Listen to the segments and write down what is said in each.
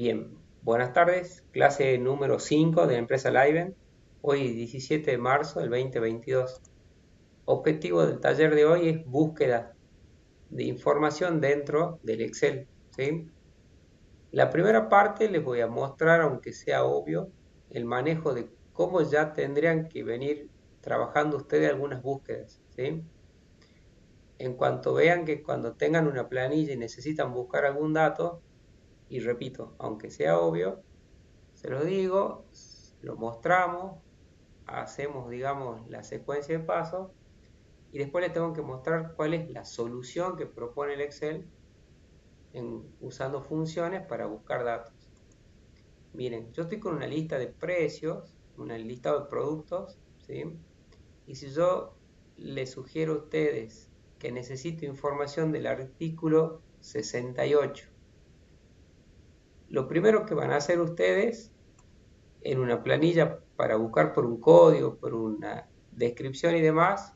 Bien, buenas tardes, clase número 5 de la empresa Livent. Hoy 17 de marzo del 2022. Objetivo del taller de hoy es búsqueda de información dentro del Excel, ¿sí? La primera parte les voy a mostrar, aunque sea obvio, el manejo de cómo ya tendrían que venir trabajando ustedes algunas búsquedas, ¿sí? En cuanto vean que cuando tengan una planilla y necesitan buscar algún dato, y repito, aunque sea obvio, se lo digo, lo mostramos, hacemos, digamos, la secuencia de pasos y después les tengo que mostrar cuál es la solución que propone el Excel usando funciones para buscar datos. Miren, yo estoy con una lista de precios, una lista de productos, ¿sí? Y si yo les sugiero a ustedes que necesito información del artículo 68, lo primero que van a hacer ustedes en una planilla para buscar por un código, por una descripción y demás,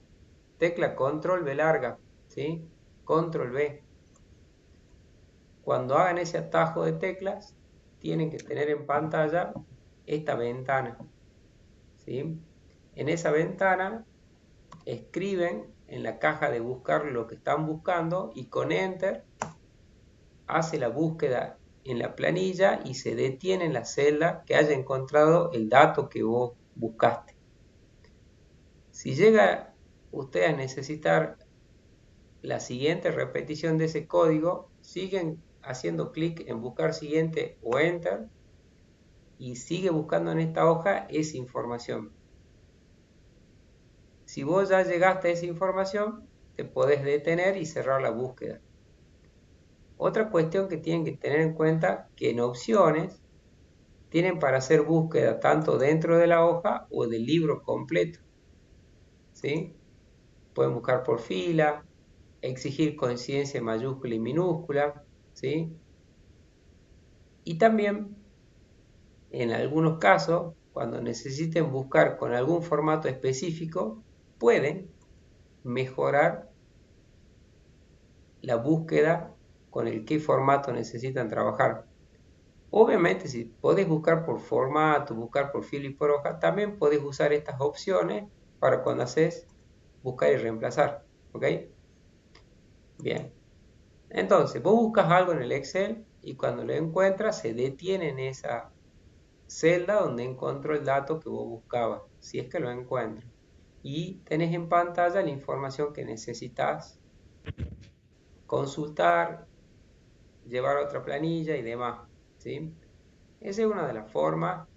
tecla control B larga, ¿sí? Control B. Cuando hagan ese atajo de teclas, tienen que tener en pantalla esta ventana, ¿sí? En esa ventana escriben en la caja de buscar lo que están buscando y con Enter hace la búsqueda en la planilla y se detiene en la celda que haya encontrado el dato que vos buscaste. Si llega usted a necesitar la siguiente repetición de ese código, siguen haciendo clic en buscar siguiente o Enter y sigue buscando en esta hoja esa información. Si vos ya llegaste a esa información, te podés detener y cerrar la búsqueda. Otra cuestión que tienen que tener en cuenta que en opciones tienen para hacer búsqueda tanto dentro de la hoja o del libro completo, ¿sí? Pueden buscar por fila, exigir coincidencia en mayúscula y minúscula, ¿sí? Y también, en algunos casos, cuando necesiten buscar con algún formato específico, pueden mejorar la búsqueda con el qué formato necesitan trabajar. Obviamente, si podés buscar por formato, buscar por fila y por hoja, también podés usar estas opciones para cuando haces buscar y reemplazar, ¿ok? Bien. Entonces, vos buscas algo en el Excel y cuando lo encuentras se detiene en esa celda donde encontró el dato que vos buscabas, si es que lo encuentras. Y tenés en pantalla la información que necesitas consultar, llevar a otra planilla y demás, ¿sí? Esa es una de las formas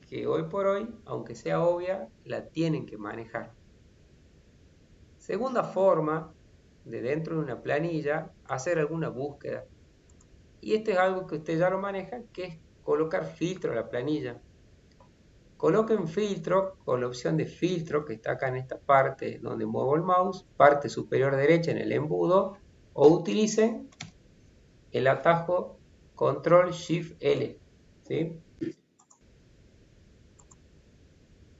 que hoy por hoy, aunque sea obvia, la tienen que manejar. Segunda forma, de dentro de una planilla, hacer alguna búsqueda. Y esto es algo que usted ya lo maneja, que es colocar filtro a la planilla. Coloquen filtro con la opción de filtro que está acá en esta parte donde muevo el mouse, parte superior derecha en el embudo, o utilicen el atajo Control Shift L, ¿sí?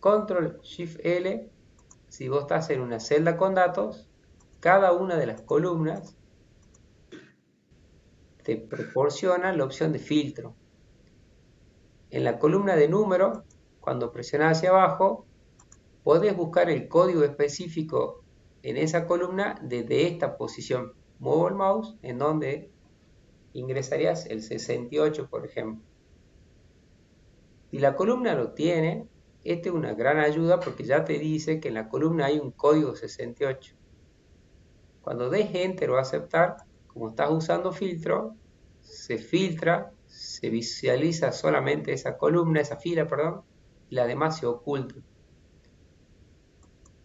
Control Shift L, si vos estás en una celda con datos, cada una de las columnas te proporciona la opción de filtro. En la columna de número, cuando presionás hacia abajo, podés buscar el código específico en esa columna desde esta posición. Muevo el mouse en donde ingresarías el 68, por ejemplo. Si la columna lo tiene, esta es una gran ayuda porque ya te dice que en la columna hay un código 68. Cuando des Enter o aceptar, como estás usando filtro, se filtra, se visualiza solamente esa columna, esa fila, perdón, y la demás se oculta.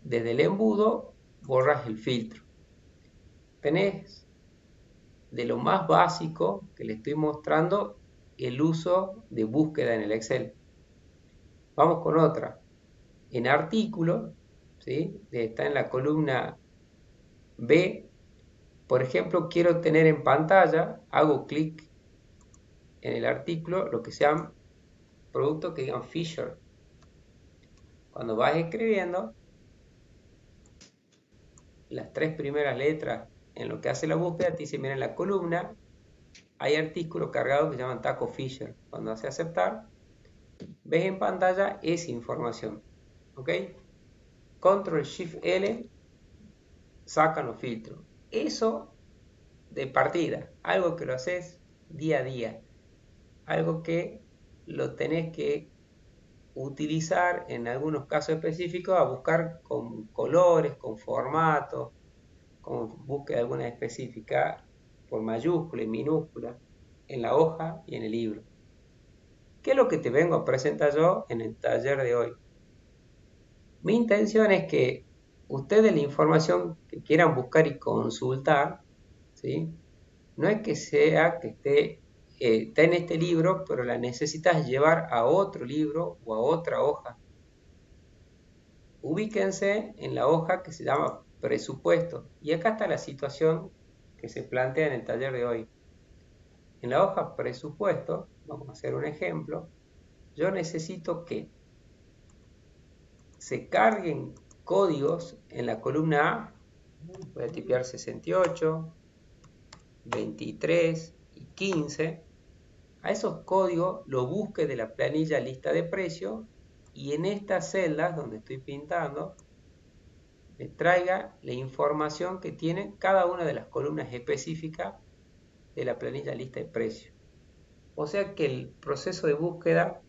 Desde el embudo borras el filtro. Tenés de lo más básico que le estoy mostrando el uso de búsqueda en el Excel. Vamos con otra. En artículo, ¿sí? Está en la columna B. Por ejemplo, quiero tener en pantalla, hago clic en el artículo, lo que sean productos que digan Fisher. Cuando vas escribiendo, las tres primeras letras en lo que hace la búsqueda, te dice, mira, en la columna hay artículos cargados que se llaman Taco Fisher. Cuando hace aceptar, ves en pantalla esa información. ¿Ok? Control Shift L, sacan los filtros. Eso de partida, algo que lo haces día a día, algo que lo tenés que utilizar en algunos casos específicos a buscar con colores, con formatos, con búsqueda alguna específica por mayúscula y minúscula en la hoja y en el libro. ¿Qué es lo que te vengo a presentar yo en el taller de hoy? Mi intención es que ustedes la información que quieran buscar y consultar, ¿sí? No es que sea que está en este libro, pero la necesitas llevar a otro libro o a otra hoja. Ubíquense en la hoja que se llama presupuesto. Y acá está la situación que se plantea en el taller de hoy. En la hoja presupuesto, vamos a hacer un ejemplo, yo necesito que se carguen códigos en la columna A. Voy a tipear 68, 23 y 15. A esos códigos lo busque de la planilla lista de precios y en estas celdas donde estoy pintando me traiga la información que tiene cada una de las columnas específicas de la planilla lista de precios. O sea que el proceso de búsqueda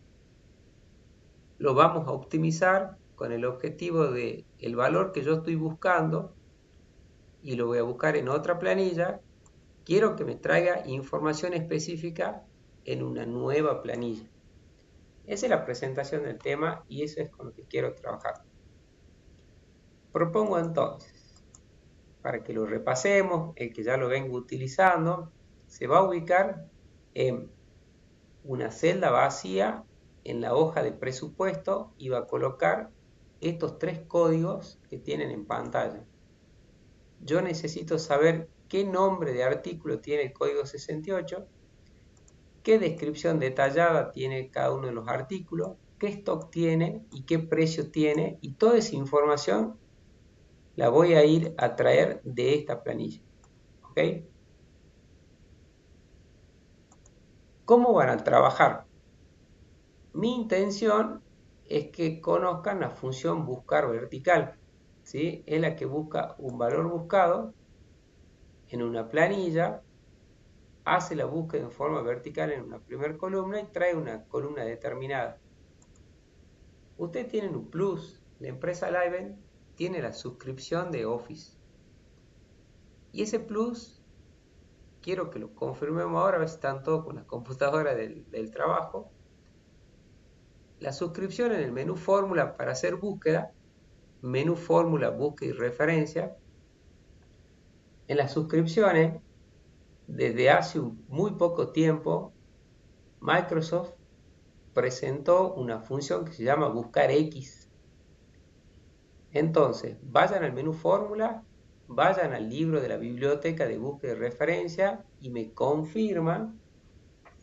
lo vamos a optimizar con el objetivo de el valor que yo estoy buscando y lo voy a buscar en otra planilla. Quiero que me traiga información específica en una nueva planilla. Esa es la presentación del tema y eso es con lo que quiero trabajar. Propongo entonces, para que lo repasemos, el que ya lo vengo utilizando, se va a ubicar en una celda vacía en la hoja de presupuesto y va a colocar estos tres códigos que tienen en pantalla. Yo necesito saber qué nombre de artículo tiene el código 68, qué descripción detallada tiene cada uno de los artículos, qué stock tiene y qué precio tiene, y toda esa información la voy a ir a traer de esta planilla. ¿Ok? ¿Cómo van a trabajar? Mi intención es que conozcan la función buscar vertical, ¿sí? Es la que busca un valor buscado en una planilla, hace la búsqueda en forma vertical en una primera columna y trae una columna determinada. Ustedes tienen un plus, la empresa Livent tiene la suscripción de Office. Y ese plus, quiero que lo confirmemos ahora, a ver si están todos con la computadora del trabajo. La suscripción en el menú fórmula para hacer búsqueda, menú fórmula, búsqueda y referencia. En las suscripciones, desde hace muy poco tiempo, Microsoft presentó una función que se llama buscar X. Entonces, vayan al menú fórmula, vayan al libro de la biblioteca de búsqueda y referencia y me confirman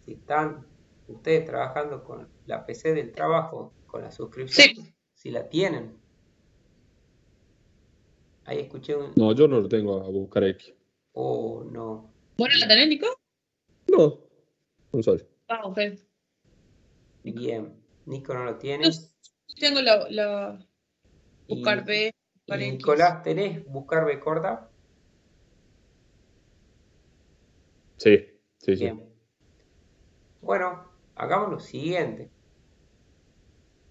si están ustedes trabajando con la PC del trabajo, con la suscripción, Sí. si la tienen. Ahí escuché un... No, yo no lo tengo a buscar X. Oh, no. ¿Bueno la Bien, tenés, Nico? No, un sol. Ah, ok. bien. Nico no lo Yo tiene. sí tengo la buscar Y, B, buscar y X. Nicolás, ¿tenés buscar B corta? Sí, sí, sí. Bien. Bueno, hagamos lo siguiente.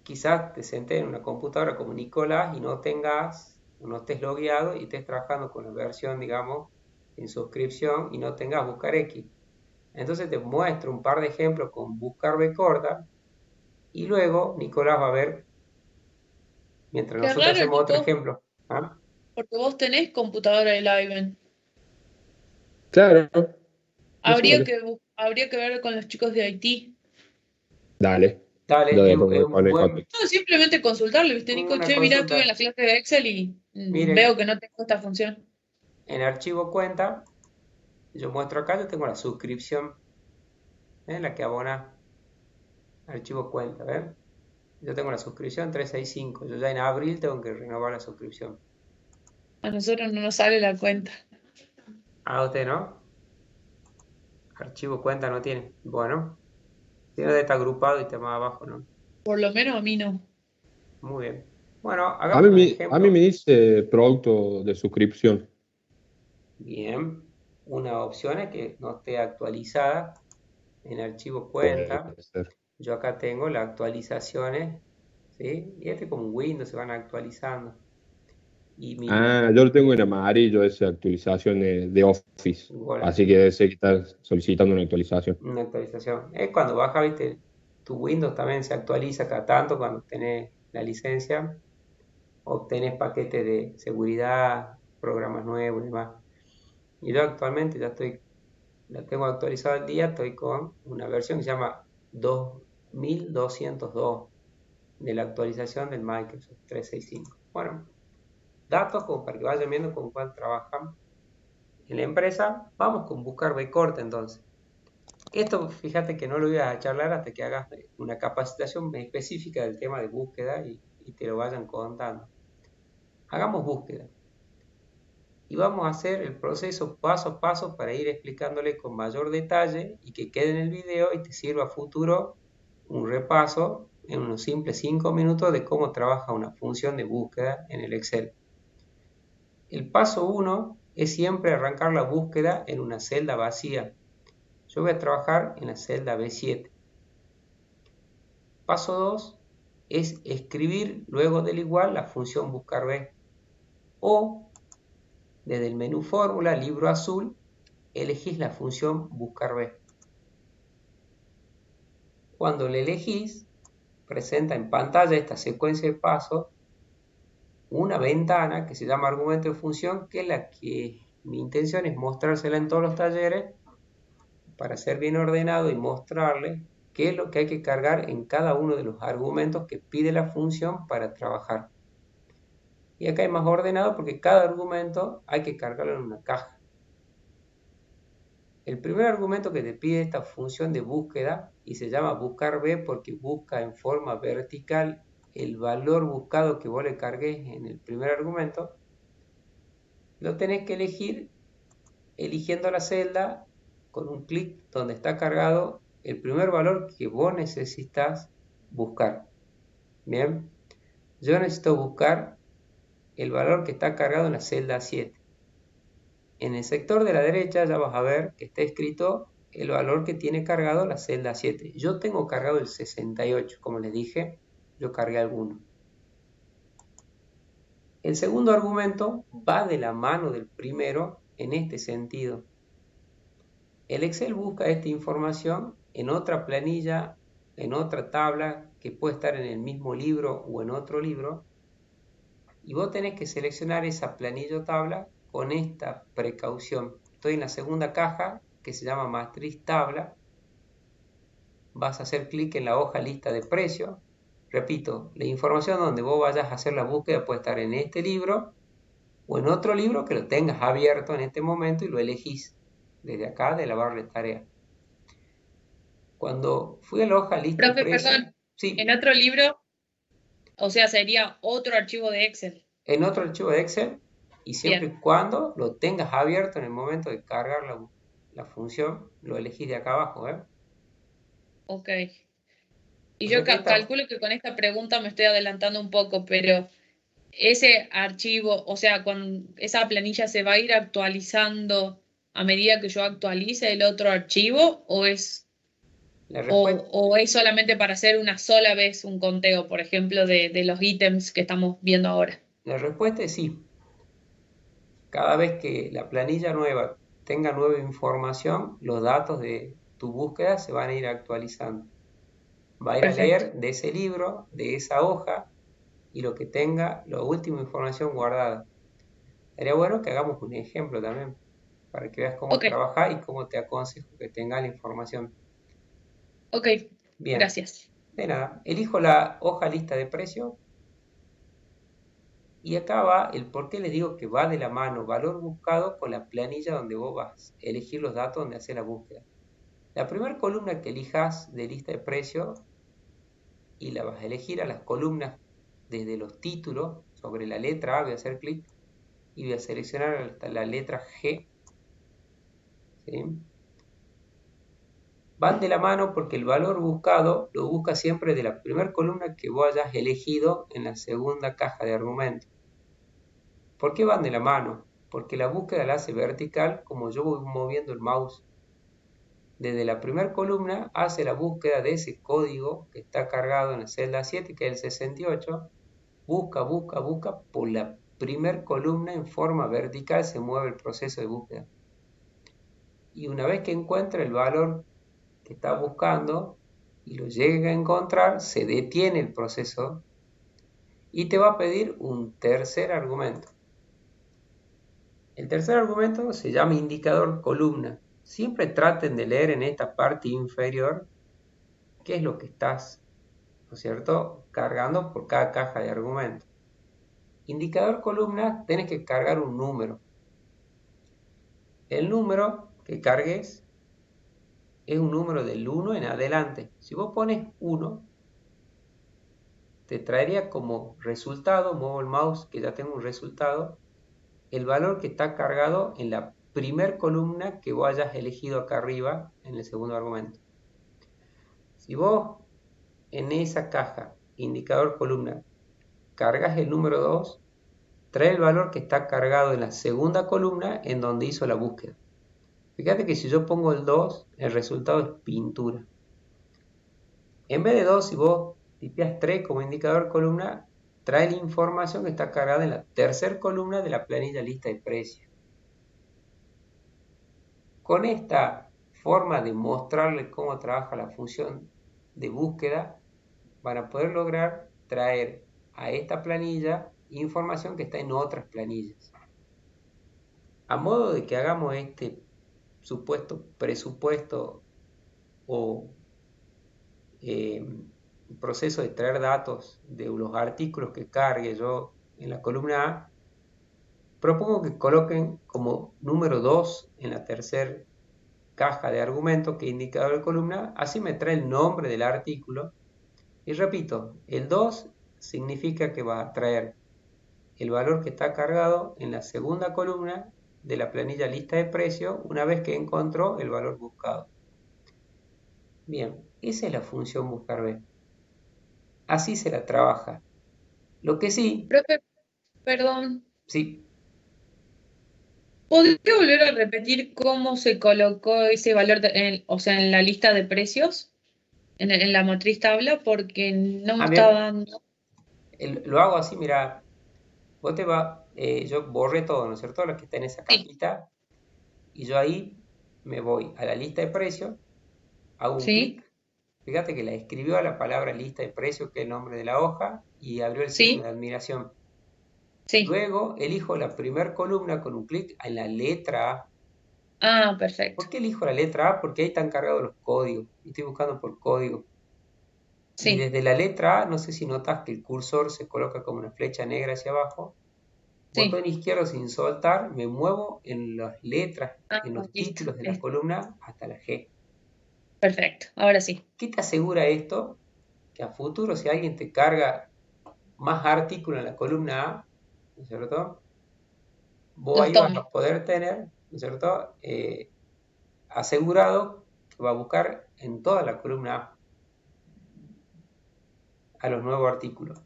Quizás te sentes en una computadora como Nicolás y no estés logueado y estés trabajando con la versión, digamos, en suscripción y no tengas buscar X. Entonces te muestro un par de ejemplos con buscar B corta y luego Nicolás va a ver, mientras Qué nosotros raro, hacemos otro Nico, ejemplo. ¿Ah? porque vos tenés computadora de Liven. Claro, eso Habría vale. que, habría que ver con los chicos de Haití. Dale. Yo Dale, después es me un conecto. buen, No, simplemente consultarle, ¿viste, Nico? una Che, mirá, estuve en consulta. la clase de Excel y Miren, veo que no tengo esta función. en archivo cuenta, yo muestro acá, yo tengo la suscripción, la que abona archivo cuenta, ¿ven? Yo tengo la suscripción 365. Yo ya en abril tengo que renovar la suscripción. A nosotros no nos sale la cuenta. ¿A usted no? Archivo cuenta no tiene. Bueno, tiene de estar agrupado y está más abajo, ¿no? Por lo menos a mí no. Muy bien. Bueno, A mí, hagamos un a mí ejemplo. me dice producto de suscripción. Bien. Una opción es que no esté actualizada en archivo Puede cuenta. ser. Yo acá tengo las actualizaciones, ¿sí? Y este como Windows se van actualizando. Y mi Ah, yo lo tengo en amarillo, esa actualización de Office. igual, Así que ese que está solicitando una actualización. una actualización. Es cuando baja, viste, tu Windows también se actualiza cada tanto cuando tenés la licencia, obtenés paquetes de seguridad, programas nuevos y demás. Y yo actualmente la tengo actualizada al día, estoy con una versión que se llama 2202 de la actualización del Microsoft 365. Bueno, datos como para que vayan viendo con cuál trabajan en la empresa. Vamos con buscar B corta entonces. Esto, fíjate que no lo voy a charlar hasta que hagas una capacitación específica del tema de búsqueda y te lo vayan contando. Hagamos búsqueda y vamos a hacer el proceso paso a paso para ir explicándole con mayor detalle y que quede en el video y te sirva a futuro un repaso en unos simples 5 minutos de cómo trabaja una función de búsqueda en el Excel. El paso 1 es siempre arrancar la búsqueda en una celda vacía. Yo voy a trabajar en la celda B7. Paso 2 es escribir luego del igual la función buscar B. O desde el menú fórmula, libro azul, elegís la función buscar B. Cuando le elegís, presenta en pantalla esta secuencia de pasos una ventana que se llama argumento de función, que es la que mi intención es mostrársela en todos los talleres para ser bien ordenado y mostrarle qué es lo que hay que cargar en cada uno de los argumentos que pide la función para trabajar. Y acá es más ordenado porque cada argumento hay que cargarlo en una caja. El primer argumento que te pide esta función de búsqueda, y se llama buscar B porque busca en forma vertical el valor buscado que vos le cargues en el primer argumento, lo tenés que elegir eligiendo la celda con un clic donde está cargado el primer valor que vos necesitas buscar. Bien, yo necesito buscar el valor que está cargado en la celda 7. En el sector de la derecha ya vas a ver que está escrito el valor que tiene cargado la celda 7. Yo tengo cargado el 68, como les dije, yo cargué alguno. El segundo argumento va de la mano del primero en este sentido. El Excel busca esta información en otra planilla, en otra tabla que puede estar en el mismo libro o en otro libro, y vos tenés que seleccionar esa planilla o tabla con esta precaución. Estoy en la segunda caja que se llama matriz tabla. Vas a hacer clic en la hoja lista de precios. Repito, la información donde vos vayas a hacer la búsqueda puede estar en este libro o en otro libro que lo tengas abierto en este momento y lo elegís desde acá de la barra de tarea. Cuando fui a la hoja lista de Profe, precios, perdón, en sí, otro libro, o sea, sería otro archivo de Excel. en otro archivo de Excel y siempre Bien, y cuando lo tengas abierto en el momento de cargar la función, lo elegís de acá abajo, ¿eh? ok. O Y yo sea que calculo que con esta pregunta me estoy adelantando un poco, pero ese archivo, o sea, con esa planilla se va a ir actualizando a medida que yo actualice el otro archivo, la respuesta, o es solamente para hacer una sola vez un conteo, por ejemplo, de los ítems que estamos viendo ahora. la respuesta es sí. Cada vez que la planilla nueva tenga nueva información, los datos de tu búsqueda se van a ir actualizando. Va a ir a Perfecto. leer de ese libro, de esa hoja, y lo que tenga, la última información guardada. Sería bueno que hagamos un ejemplo también, para que veas cómo Ok, trabajar y cómo te aconsejo que tengas la información. ok, Bien, gracias. de nada, elijo la hoja lista de precios y acá va el por qué les digo que va de la mano valor buscado con la planilla donde vos vas a elegir los datos donde hacer la búsqueda. La primera columna que elijas de lista de precios y la vas a elegir a las columnas desde los títulos sobre la letra A, voy a hacer clic y voy a seleccionar hasta la letra G, ¿sí? van de la mano porque el valor buscado lo busca siempre de la primera columna que vos hayas elegido en la segunda caja de argumentos. ¿Por qué van de la mano? Porque la búsqueda la hace vertical como yo voy moviendo el mouse. Desde la primera columna hace la búsqueda de ese código que está cargado en la celda 7, que es el 68. Busca por la primera columna en forma vertical, se mueve el proceso de búsqueda. Y una vez que encuentra el valor que está buscando y lo llega a encontrar, se detiene el proceso y te va a pedir un tercer argumento. El tercer argumento se llama indicador columna. Siempre traten de leer en esta parte inferior qué es lo que estás, ¿no es cierto?, cargando por cada caja de argumentos. Indicador columna, tenés que cargar un número. El número que cargues es un número del 1 en adelante. Si vos pones 1, te traería como resultado, muevo el mouse que ya tengo un resultado, el valor que está cargado en la primer columna que vos hayas elegido acá arriba en el segundo argumento. Si vos en esa caja, indicador columna, cargas el número 2, trae el valor que está cargado en la segunda columna en donde hizo la búsqueda. Fíjate que si yo pongo el 2, el resultado es pintura. En vez de 2, si vos tipeas 3 como indicador columna, trae la información que está cargada en la tercera columna de la planilla lista de precios. Con esta forma de mostrarles cómo trabaja la función de búsqueda, van a poder lograr traer a esta planilla información que está en otras planillas. A modo de que hagamos este supuesto presupuesto o proceso de traer datos de los artículos que cargue yo en la columna A, propongo que coloquen como número 2 en la tercera caja de argumentos que indicador de columna, así me trae el nombre del artículo. Y repito, el 2 significa que va a traer el valor que está cargado en la segunda columna de la planilla lista de precios una vez que encontró el valor buscado. Bien, esa es la función buscar B. Así se la trabaja. Lo que sí, Profe, perdón, sí, ¿podría volver a repetir cómo se colocó ese valor, o sea, en la lista de precios, en la matriz tabla? Porque no me está bien, dando. lo hago así, mira, vos te va, yo borré todo, ¿no es cierto? Lo que está en esa Sí, cajita, y yo ahí me voy a la lista de precios, hago un sí, clic, fíjate que la escribió a la palabra lista de precios, que es el nombre de la hoja, y abrió el signo sí, de admiración. sí. Luego elijo la primera columna con un clic en la letra A. Ah, perfecto. ¿Por qué elijo la letra A? Porque ahí están cargados los códigos, y estoy buscando por código. Y Sí, desde la letra A, no sé si notas que el cursor se coloca como una flecha negra hacia abajo. sí. Botón izquierdo sin soltar, me muevo en las letras, Ah, en los listo. títulos de la columna hasta la G. Perfecto. Ahora sí. ¿Qué te asegura esto? Que a futuro, si alguien te carga más artículos en la columna A, ¿no es cierto?, vos Los ahí vas a tome. poder tener, ¿no es cierto?, asegurado que va a buscar en toda la columna A los nuevos artículos.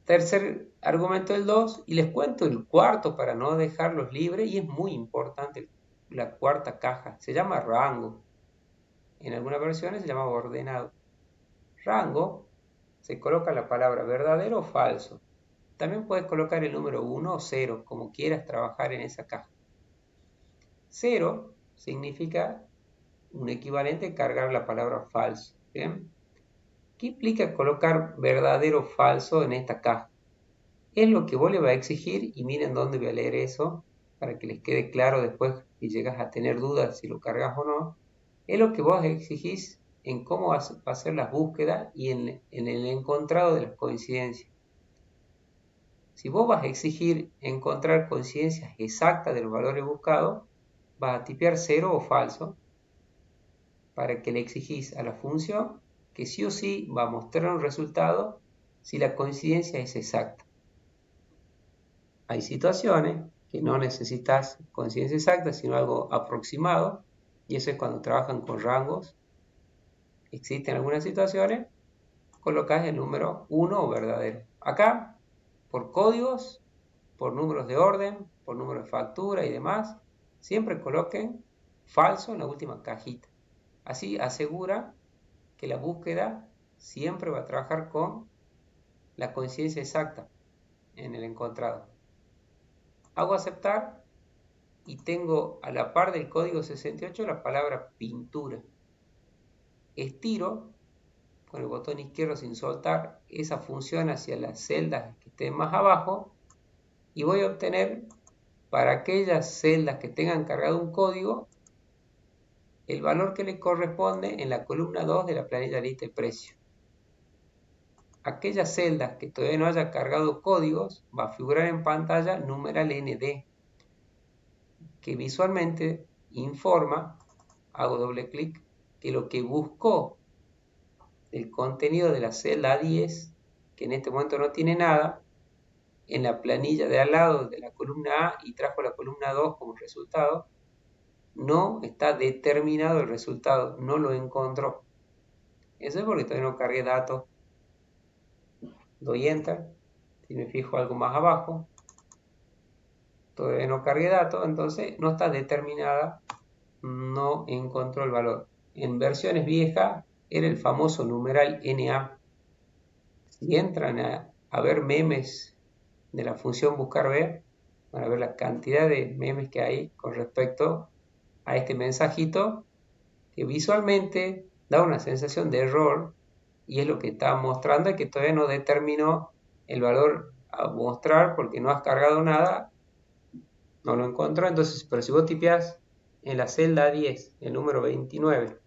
Tercer argumento del 2, y les cuento el cuarto para no dejarlos libres, y es muy importante la cuarta caja, se llama rango. En algunas versiones se llama ordenado. Rango, se coloca la palabra verdadero o falso. También puedes colocar el número 1 o 0, como quieras trabajar en esa caja. 0 significa un equivalente cargar la palabra falso. ¿Bien? ¿Qué implica colocar verdadero o falso en esta caja? Es lo que vos le va a exigir, y miren dónde voy a leer eso para que les quede claro después si llegas a tener dudas si lo cargas o no. Es lo que vos exigís en cómo vas a hacer las búsquedas y en el encontrado de las coincidencias. Si vos vas a exigir encontrar coincidencias exactas de los valores buscados, vas a tipear 0 o falso para que le exigís a la función que sí o sí va a mostrar un resultado si la coincidencia es exacta. Hay situaciones que no necesitas coincidencia exacta, sino algo aproximado, Y eso es cuando trabajan con rangos. Existen algunas situaciones, colocas el número 1 o verdadero. Acá, por códigos, por números de orden, por número de factura y demás, siempre coloquen falso en la última cajita. Así asegura que la búsqueda siempre va a trabajar con la coincidencia exacta en el encontrado. Hago aceptar y tengo a la par del código 68 la palabra pintura. Estiro con el botón izquierdo sin soltar esa función hacia las celdas que estén más abajo y voy a obtener para aquellas celdas que tengan cargado un código el valor que le corresponde en la columna 2 de la planilla lista de precios. Aquellas celdas que todavía no haya cargado códigos va a figurar en pantalla numeral ND, que visualmente informa, hago doble clic, que lo que buscó el contenido de la celda 10, que en este momento no tiene nada, en la planilla de al lado de la columna A y trajo la columna 2 como resultado, no está determinado el resultado, no lo encontró. Eso es porque todavía no cargué datos. Doy Enter, si me fijo algo más abajo, todavía no cargué datos, entonces no está determinada, no encontró el valor. En versiones viejas era el famoso numeral NA. Si entran a ver memes de la función buscar ver, van a ver la cantidad de memes que hay con respecto a este mensajito que visualmente da una sensación de error y es lo que está mostrando y que todavía no determinó el valor a mostrar porque no has cargado nada, no lo encontró. Entonces, pero si vos tipeás en la celda 10 el número 29,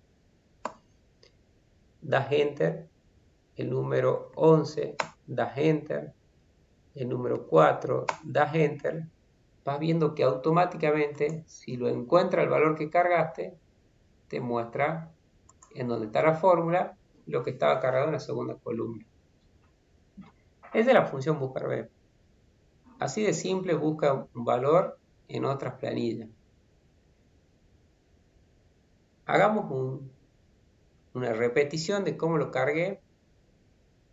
das Enter, el número 11 das Enter, el número 4 das Enter, vas viendo que automáticamente, si lo encuentra el valor que cargaste, te muestra en donde está la fórmula lo que estaba cargado en la segunda columna. Esa es la función buscar ver. Así de simple busca un valor en otras planillas. Hagamos una repetición de cómo lo cargué.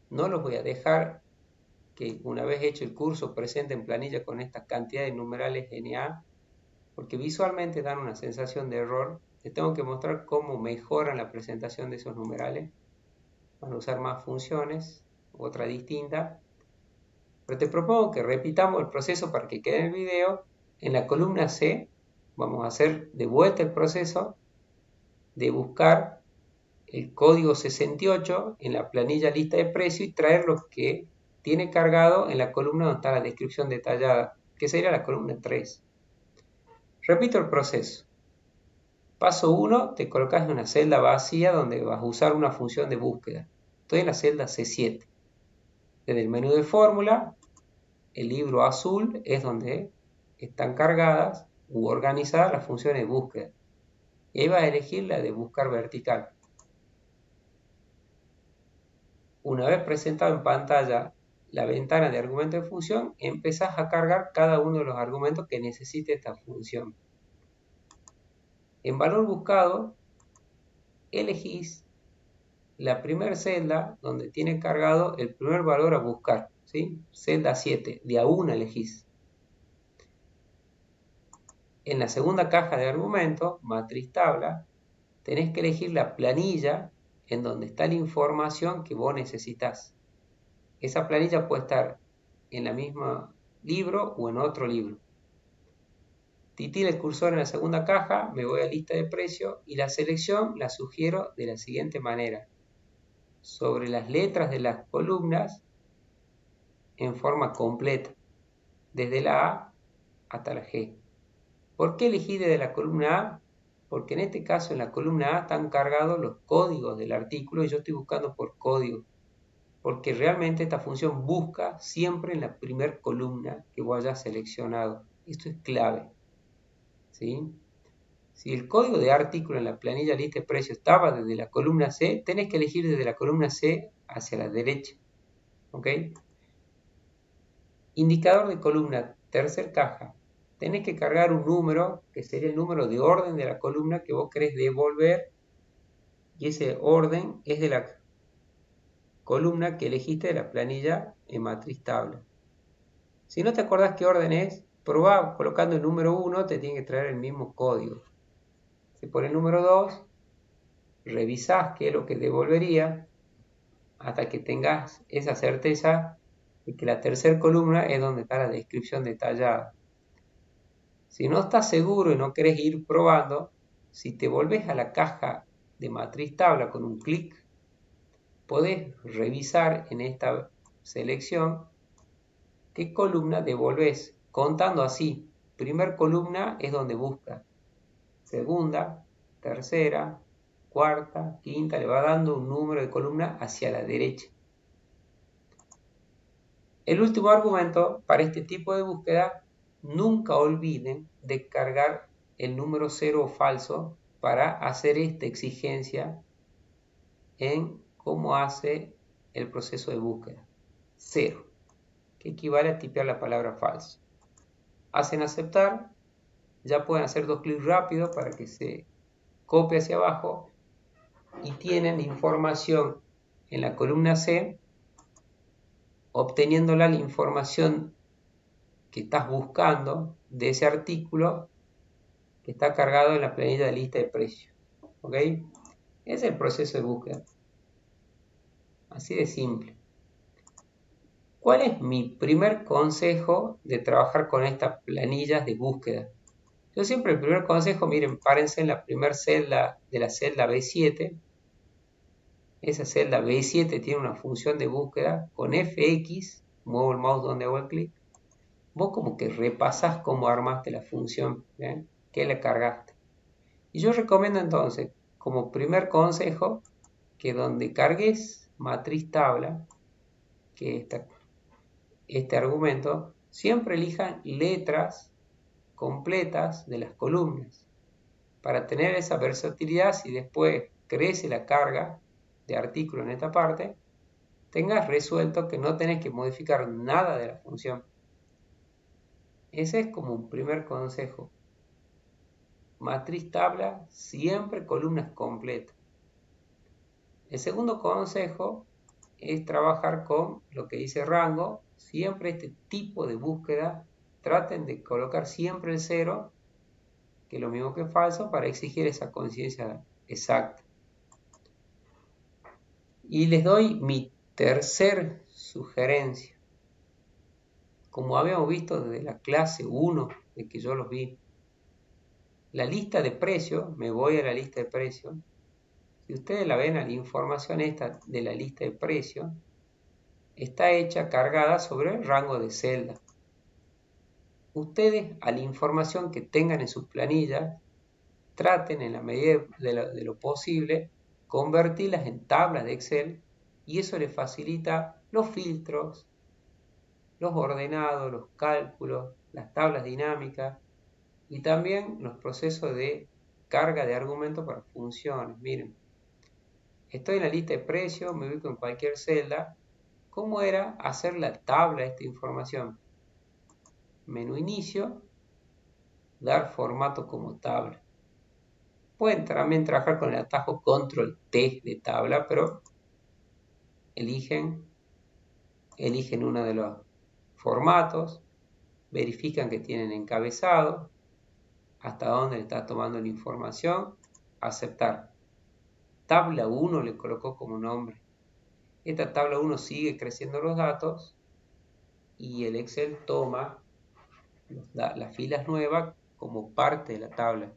No los voy a dejar que una vez hecho el curso presenten planilla con esta cantidad de numerales NA, porque visualmente dan una sensación de error. Les tengo que mostrar cómo mejoran la presentación de esos numerales. Van a usar más funciones, otra distinta. Pero te propongo que repitamos el proceso para que quede en el video. En la columna C vamos a hacer de vuelta el proceso de buscar el código 68 en la planilla lista de precios y traer lo que tiene cargado en la columna donde está la descripción detallada, que sería la columna 3. Repito el proceso. Paso 1, te colocas en una celda vacía donde vas a usar una función de búsqueda. Estoy en la celda C7. Desde el menú de fórmula, el libro azul es donde están cargadas u organizadas las funciones de búsqueda. Y ahí vas a elegir la de buscar vertical. Una vez presentado en pantalla la ventana de argumento de función, empezás a cargar cada uno de los argumentos que necesite esta función. En valor buscado, elegís la primera celda donde tiene cargado el primer valor a buscar, ¿sí? Celda 7, de a una elegís. En la segunda caja de argumentos, matriz tabla, tenés que elegir la planilla en donde está la información que vos necesitas. Esa planilla puede estar en la misma libro o en otro libro. Titila el cursor en la segunda caja, me voy a lista de precios y la selección la sugiero de la siguiente manera. Sobre las letras de las columnas en forma completa, desde la A hasta la G. ¿Por qué elegí desde la columna A? Porque en este caso en la columna A están cargados los códigos del artículo y yo estoy buscando por código. Porque realmente esta función busca siempre en la primera columna que vos hayas seleccionado. Esto es clave, ¿sí? Si el código de artículo en la planilla lista de precios estaba desde la columna C, tenés que elegir desde la columna C hacia la derecha. ¿Ok? Indicador de columna, tercer caja. tenés que cargar un número, que sería el número de orden de la columna que vos querés devolver, y ese orden es de la columna que elegiste de la planilla en matriz tabla. Si no te acordás qué orden es, probá colocando el número 1, te tiene que traer el mismo código. Si pone el número 2, revisás qué es lo que devolvería hasta que tengas esa certeza de que la tercera columna es donde está la descripción detallada. Si no estás seguro y no querés ir probando, si te volvés a la caja de matriz tabla con un clic, podés revisar en esta selección qué columna devolvés, contando así. Primer columna es donde busca, segunda, tercera, cuarta, quinta, le va dando un número de columna hacia la derecha. El último argumento para este tipo de búsqueda, nunca olviden de cargar el número 0 o falso para hacer esta exigencia en cómo hace el proceso de búsqueda. 0, que equivale a tipear la palabra falso. Hacen aceptar, ya pueden hacer 2 clics rápidos para que se copie hacia abajo y tienen información en la columna C, obteniéndola la información que estás buscando de ese artículo que está cargado en la planilla de lista de precios. ¿Ok? Es el proceso de búsqueda. Así de simple. ¿Cuál es mi primer consejo de trabajar con estas planillas de búsqueda? Yo siempre el primer consejo, miren, párense en la primera celda de la celda B7. Esa celda B7 tiene una función de búsqueda. Con FX, muevo el mouse donde hago el clic. Vos como que repasás cómo armaste la función, ¿eh? Que le cargaste. Y yo recomiendo entonces, como primer consejo, que donde cargues matriz tabla, que está este argumento, siempre elijan letras completas de las columnas para tener esa versatilidad. Si después crece la carga de artículo en esta parte, tengas resuelto que no tenés que modificar nada de la función. Ese es como un primer consejo. Matriz tabla, siempre columnas completas. El segundo consejo es trabajar con lo que dice rango. Siempre este tipo de búsqueda, traten de colocar siempre el 0, que es lo mismo que falso, para exigir esa conciencia exacta. Y les doy mi tercer sugerencia. Como habíamos visto desde la clase 1, de que yo los vi, la lista de precios, me voy a la lista de precios. Si ustedes la ven, a la información esta de la lista de precios, está hecha cargada sobre el rango de celda. Ustedes, a la información que tengan en sus planillas, traten en la medida de lo posible convertirlas en tablas de Excel, y eso les facilita los filtros, los ordenados, los cálculos, las tablas dinámicas y también los procesos de carga de argumentos para funciones. Miren, estoy en la lista de precios, me ubico en cualquier celda. ¿Cómo era hacer la tabla de esta información? Menú inicio, dar formato como tabla. Pueden también trabajar con el atajo control T de tabla, pero eligen uno de los formatos, verifican que tienen encabezado, hasta dónde le está tomando la información, aceptar. Tabla 1 le colocó como nombre. Esta tabla 1 sigue creciendo los datos y el Excel toma las filas nuevas como parte de la tabla.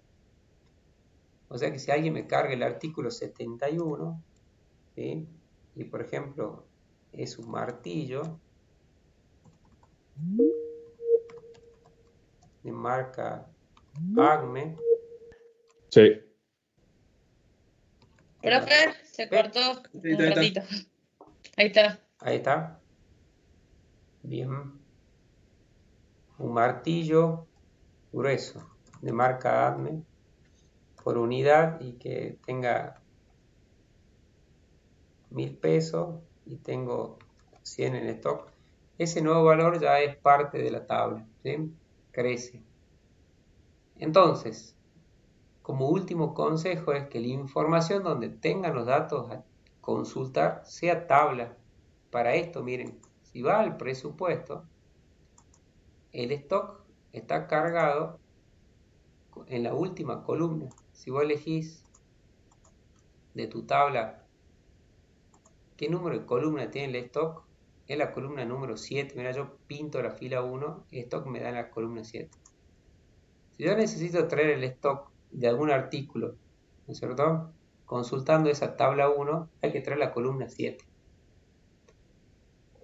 O sea que si alguien me carga el artículo 71, ¿sí? Y por ejemplo es un martillo de marca Acme. Sí. Profe, se cortó un ratito. Ahí está. Ahí está. Bien. Un martillo grueso de marca Acme por unidad y que tenga 1000 pesos y tengo 100 en stock. Ese nuevo valor ya es parte de la tabla, ¿sí? Crece. Entonces, como último consejo es que la información donde tengan los datos a consultar sea tabla. Para esto, miren, si va al presupuesto, el stock está cargado en la última columna. Si vos elegís de tu tabla qué número de columna tiene el stock, es la columna número 7. Mira, yo pinto la fila 1, el stock me da la columna 7. Si yo necesito traer el stock de algún artículo, ¿no es cierto? Consultando esa tabla 1, hay que traer la columna 7.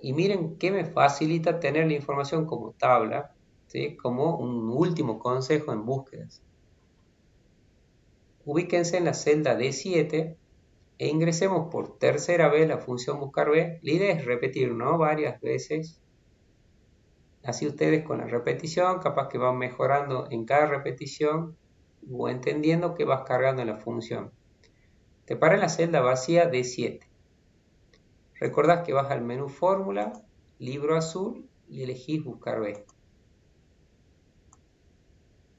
Y miren qué me facilita tener la información como tabla, ¿sí? Como un último consejo en búsquedas. Ubíquense en la celda D7 e ingresemos por tercera vez la función buscar B. La idea es repetir, ¿no? Varias veces. Así ustedes con la repetición, capaz que van mejorando en cada repetición o entendiendo que vas cargando en la función. Te para en la celda vacía D7. Recordás que vas al menú fórmula, libro azul y elegís buscar B.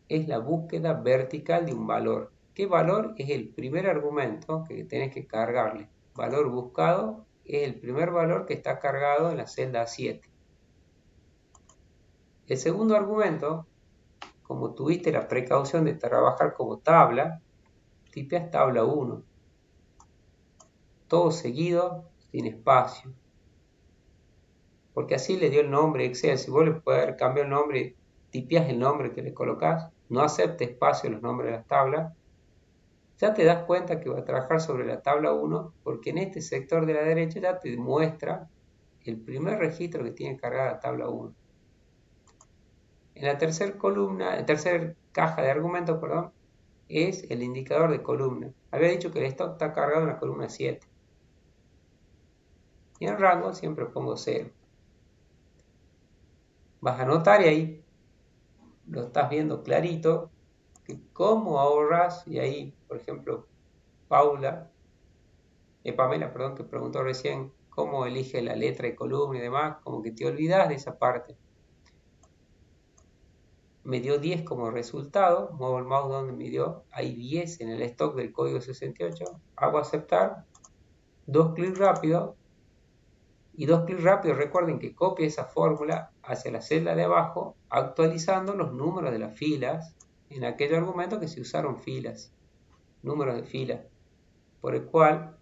Es la búsqueda vertical de un valor. ¿Qué valor? Es el primer argumento que tenés que cargarle. Valor buscado es el primer valor que está cargado en la celda 7. El segundo argumento, como tuviste la precaución de trabajar como tabla, tipeas tabla 1. Todo seguido, sin espacio. Porque así le dio el nombre Excel. Si vos le puedes haber cambiado el nombre, tipeas el nombre que le colocás, no acepte espacio en los nombres de las tablas, ya te das cuenta que va a trabajar sobre la tabla 1, porque en este sector de la derecha ya te muestra el primer registro que tiene cargada la tabla 1. En la tercera columna, en tercera caja de argumentos, perdón, es el indicador de columna. Había dicho que el stock está cargado en la columna 7. Y en rango siempre pongo 0. Vas a notar y ahí lo estás viendo clarito, que cómo ahorras, y ahí, por ejemplo, Pamela, perdón, que preguntó recién cómo elige la letra de columna y demás, como que te olvidas de esa parte. Me dio 10 como resultado, muevo el mouse donde me dio, hay 10 en el stock del código 68, hago aceptar, 2 clics rápidos, y 2 clics rápidos, recuerden que copie esa fórmula hacia la celda de abajo, actualizando los números de las filas, en aquel argumento que se usaron filas, números de filas, por el cual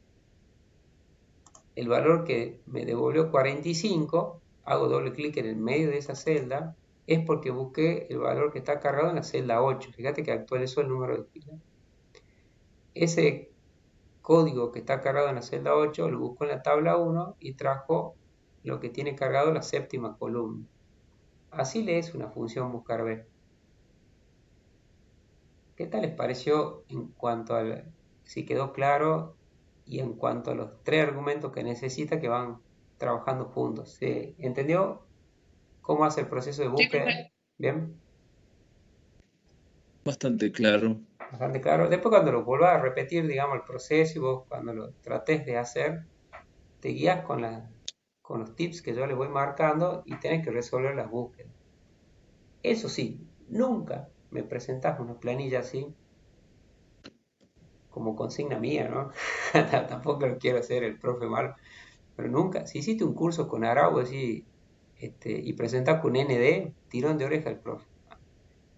el valor que me devolvió 45, hago doble clic en el medio de esa celda, es porque busqué el valor que está cargado en la celda 8. Fíjate que actualizó el número de filas. Ese código que está cargado en la celda 8 lo busco en la tabla 1 y trajo lo que tiene cargado la séptima columna. Así lees una función buscar B. ¿Qué tal les pareció en cuanto a si quedó claro y en cuanto a los 3 argumentos que necesita que van trabajando juntos? ¿Se entendió cómo hace el proceso de búsqueda? ¿Bien? Bastante claro. Bastante claro. Después cuando lo vuelvas a repetir, digamos, el proceso y vos cuando lo trates de hacer, te guías con los tips que yo les voy marcando y tenés que resolver las búsquedas. Eso sí, nunca me presentás una planilla así como consigna mía, ¿no? Tampoco lo quiero hacer el profe malo, pero nunca. Si hiciste un curso con Arau así, y presentás con ND, tirón de oreja al profe.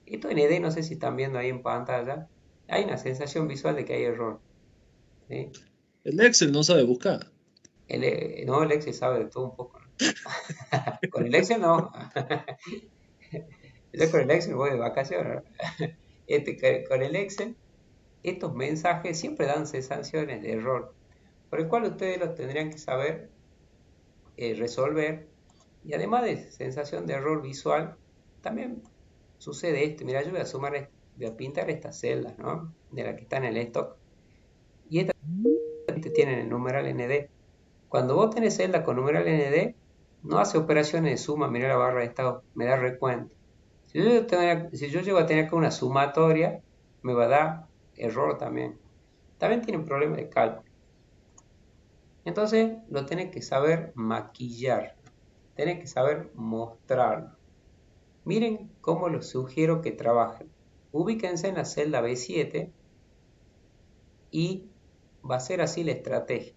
Esto ND, no sé si están viendo ahí en pantalla, hay una sensación visual de que hay error. ¿Sí? El Excel no sabe buscar. No, el Excel sabe de todo un poco, ¿no? Con el Excel no. Yo con el Excel voy de vacaciones, ¿no? Con el Excel, estos mensajes siempre dan sensaciones de error, por el cual ustedes los tendrían que saber resolver. Y además de sensación de error visual, también sucede esto. Mira, yo voy a pintar estas celdas, ¿no? De las que están en el stock. Y estas tienen el numeral ND. Cuando vos tenés celda con numeral ND, no hace operaciones de suma. Mira la barra de estado, me da recuento. Si yo llego a tener acá una sumatoria, me va a dar error también. También tiene un problema de cálculo. Entonces lo tenés que saber maquillar. Tenés que saber mostrarlo. Miren cómo los sugiero que trabajen. Ubíquense en la celda B7 y va a ser así la estrategia.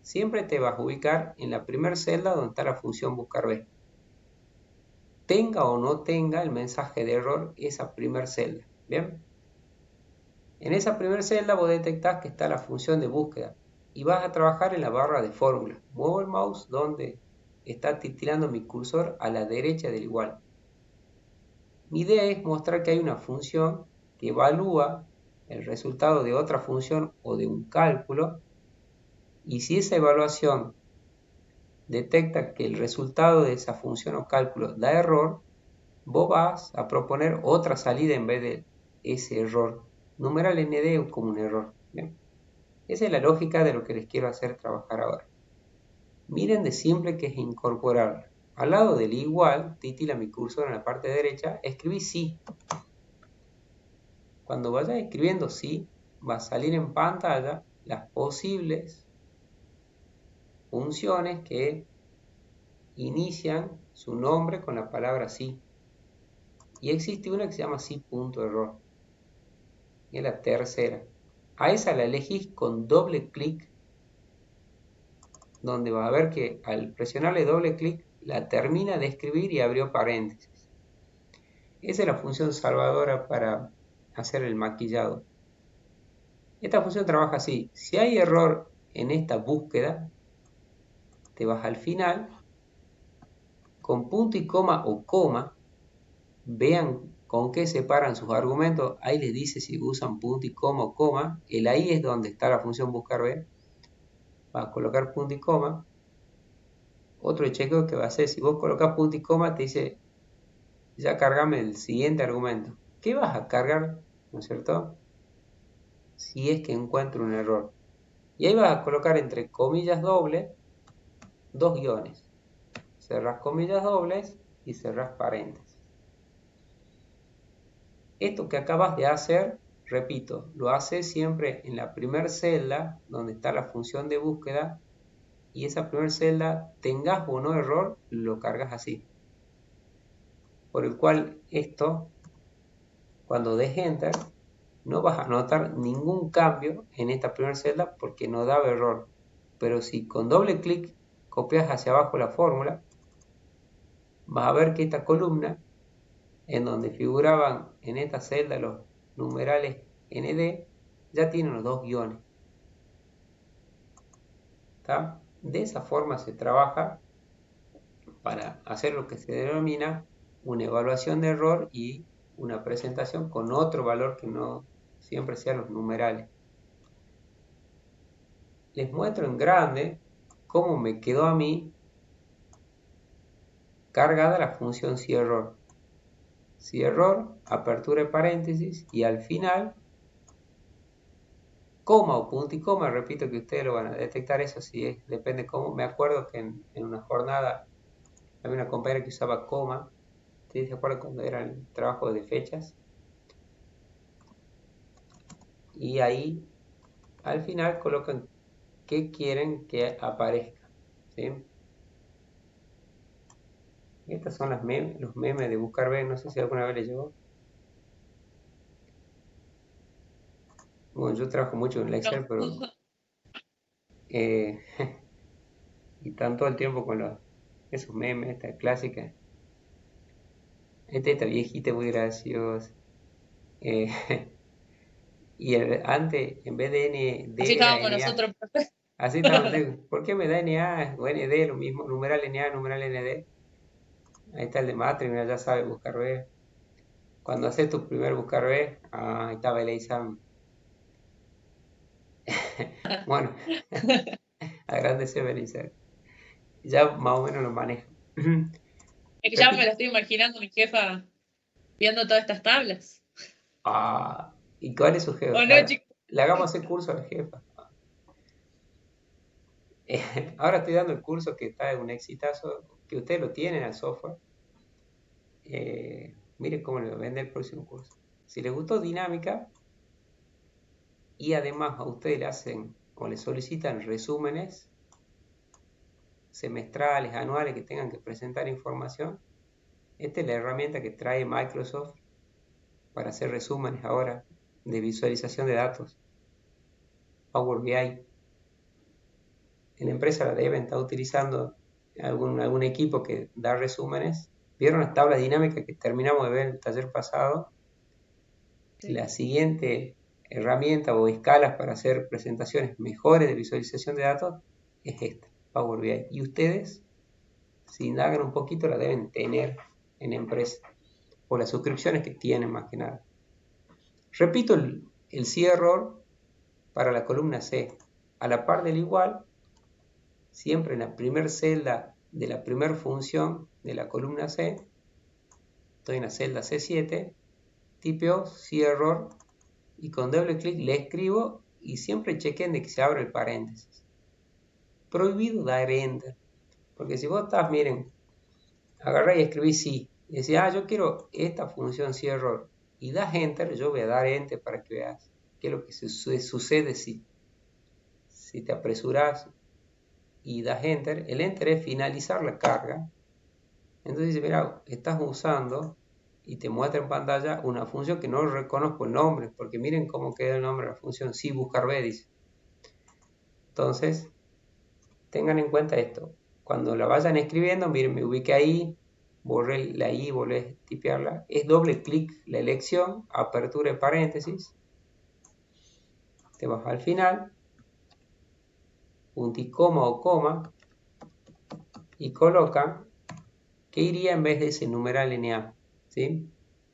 Siempre te vas a ubicar en la primera celda donde está la función buscar B. Tenga o no tenga el mensaje de error esa primera celda. ¿Bien? En esa primera celda vos detectás que está la función de búsqueda y vas a trabajar en la barra de fórmula. Muevo el mouse donde está titilando mi cursor a la derecha del igual. Mi idea es mostrar que hay una función que evalúa el resultado de otra función o de un cálculo, y si esa evaluación detecta que el resultado de esa función o cálculo da error, vos vas a proponer otra salida en vez de ese error. Numeral nd como un error. ¿Bien? Esa es la lógica de lo que les quiero hacer trabajar ahora. Miren de simple que es incorporar. Al lado del igual, titila mi cursor en la parte derecha, escribí sí. Cuando vayas escribiendo sí, va a salir en pantalla las posibles funciones que inician su nombre con la palabra sí. Y existe una que se llama sí.error. Y es la tercera. A esa la elegís con doble clic, donde vas a ver que al presionarle doble clic la termina de escribir y abrió paréntesis. Esa es la función salvadora para hacer el maquillado. Esta función trabaja así. Si hay error en esta búsqueda, te vas al final, con punto y coma o coma, vean con qué separan sus argumentos. Ahí les dice si usan punto y coma o coma. El ahí es donde está la función buscar B. Vas a colocar punto y coma. Otro chequeo que va a hacer, si vos colocas punto y coma, te dice, ya cargame el siguiente argumento. ¿Qué vas a cargar? ¿No es cierto? Si es que encuentro un error. Y ahí vas a colocar entre comillas dobles dos guiones. Cerrás comillas dobles y cerrás paréntesis. Esto que acabas de hacer, repito, lo haces siempre en la primera celda donde está la función de búsqueda, y esa primera celda, tengas o no error, lo cargas así. Por el cual esto, cuando des enter, no vas a notar ningún cambio en esta primera celda porque no daba error. Pero si con doble clic copias hacia abajo la fórmula, vas a ver que esta columna, en donde figuraban en esta celda los numerales nd, ya tiene los dos guiones. ¿Está? De esa forma se trabaja para hacer lo que se denomina una evaluación de error y una presentación con otro valor que no siempre sean los numerales. Les muestro en grande cómo me quedó a mí cargada la función si-error. Si-error, apertura de paréntesis, y al final, coma o punto y coma. Repito que ustedes lo van a detectar, eso sí, depende cómo. Me acuerdo que en una jornada había una compañera que usaba coma. ¿Sí? ¿Se acuerdan cuando era el trabajo de fechas? Y ahí al final colocan qué quieren que aparezca. ¿Sí? Estas son los memes de buscar B, no sé si alguna vez les llegó. Bueno, yo trabajo mucho en el Excel, No. pero y están todo el tiempo con esos memes, esta clásica. Esta viejita muy graciosa. Eh, y antes, en vez de Así ND era estábamos NA. nosotros. Así estamos. ¿Por qué me da NA o ND lo mismo? Numeral NA, numeral ND. Ahí está el de Matrix, mira, ya sabe buscar B. Cuando haces tu primer buscar B, ahí estaba el examen. Bueno, a grande se ve, ya más o menos lo manejo. Es que ya me Repito. lo estoy imaginando mi jefa viendo todas estas tablas. ¿Y cuál es su ¿O jefa? no, chicos? Le hagamos el curso a la jefa. Ahora estoy dando el curso que está en un exitazo, que ustedes lo tienen al software. Miren cómo le vende el próximo curso. Si les gustó dinámica y además a ustedes le hacen o le solicitan resúmenes semestrales, anuales, que tengan que presentar información, esta es la herramienta que trae Microsoft para hacer resúmenes ahora de visualización de datos. Power BI. En la empresa la deben estar utilizando algún equipo que da resúmenes. ¿Vieron las tablas dinámicas que terminamos de ver en el taller pasado? Sí. La siguiente herramienta o escalas para hacer presentaciones mejores de visualización de datos es esta, Power BI. Y ustedes, si indagan un poquito, la deben tener en la empresa, por las suscripciones que tienen más que nada. Repito el C-error para la columna C. A la par del igual, siempre en la primera celda de la primera función de la columna C, estoy en la celda C7, tipeo C-error y con doble clic le escribo y siempre chequen de que se abra el paréntesis. Prohibido dar enter, porque si vos estás, miren, agarrá y escribí sí, y decís, yo quiero esta función C-error, y das enter, yo voy a dar enter para que veas qué es lo que sucede si te apresuras y das enter. El enter es finalizar la carga. Entonces dice, mira, estás usando, y te muestra en pantalla una función que no reconozco el nombre, porque miren cómo queda el nombre de la función, sí buscar B, dice. Entonces, tengan en cuenta esto. Cuando la vayan escribiendo, miren, me ubiqué ahí, borré la I, volví a tipearla. Es doble clic la elección, apertura de paréntesis. Te vas al final, punticoma o coma, y colocan qué iría en vez de ese numeral NA. ¿Sí?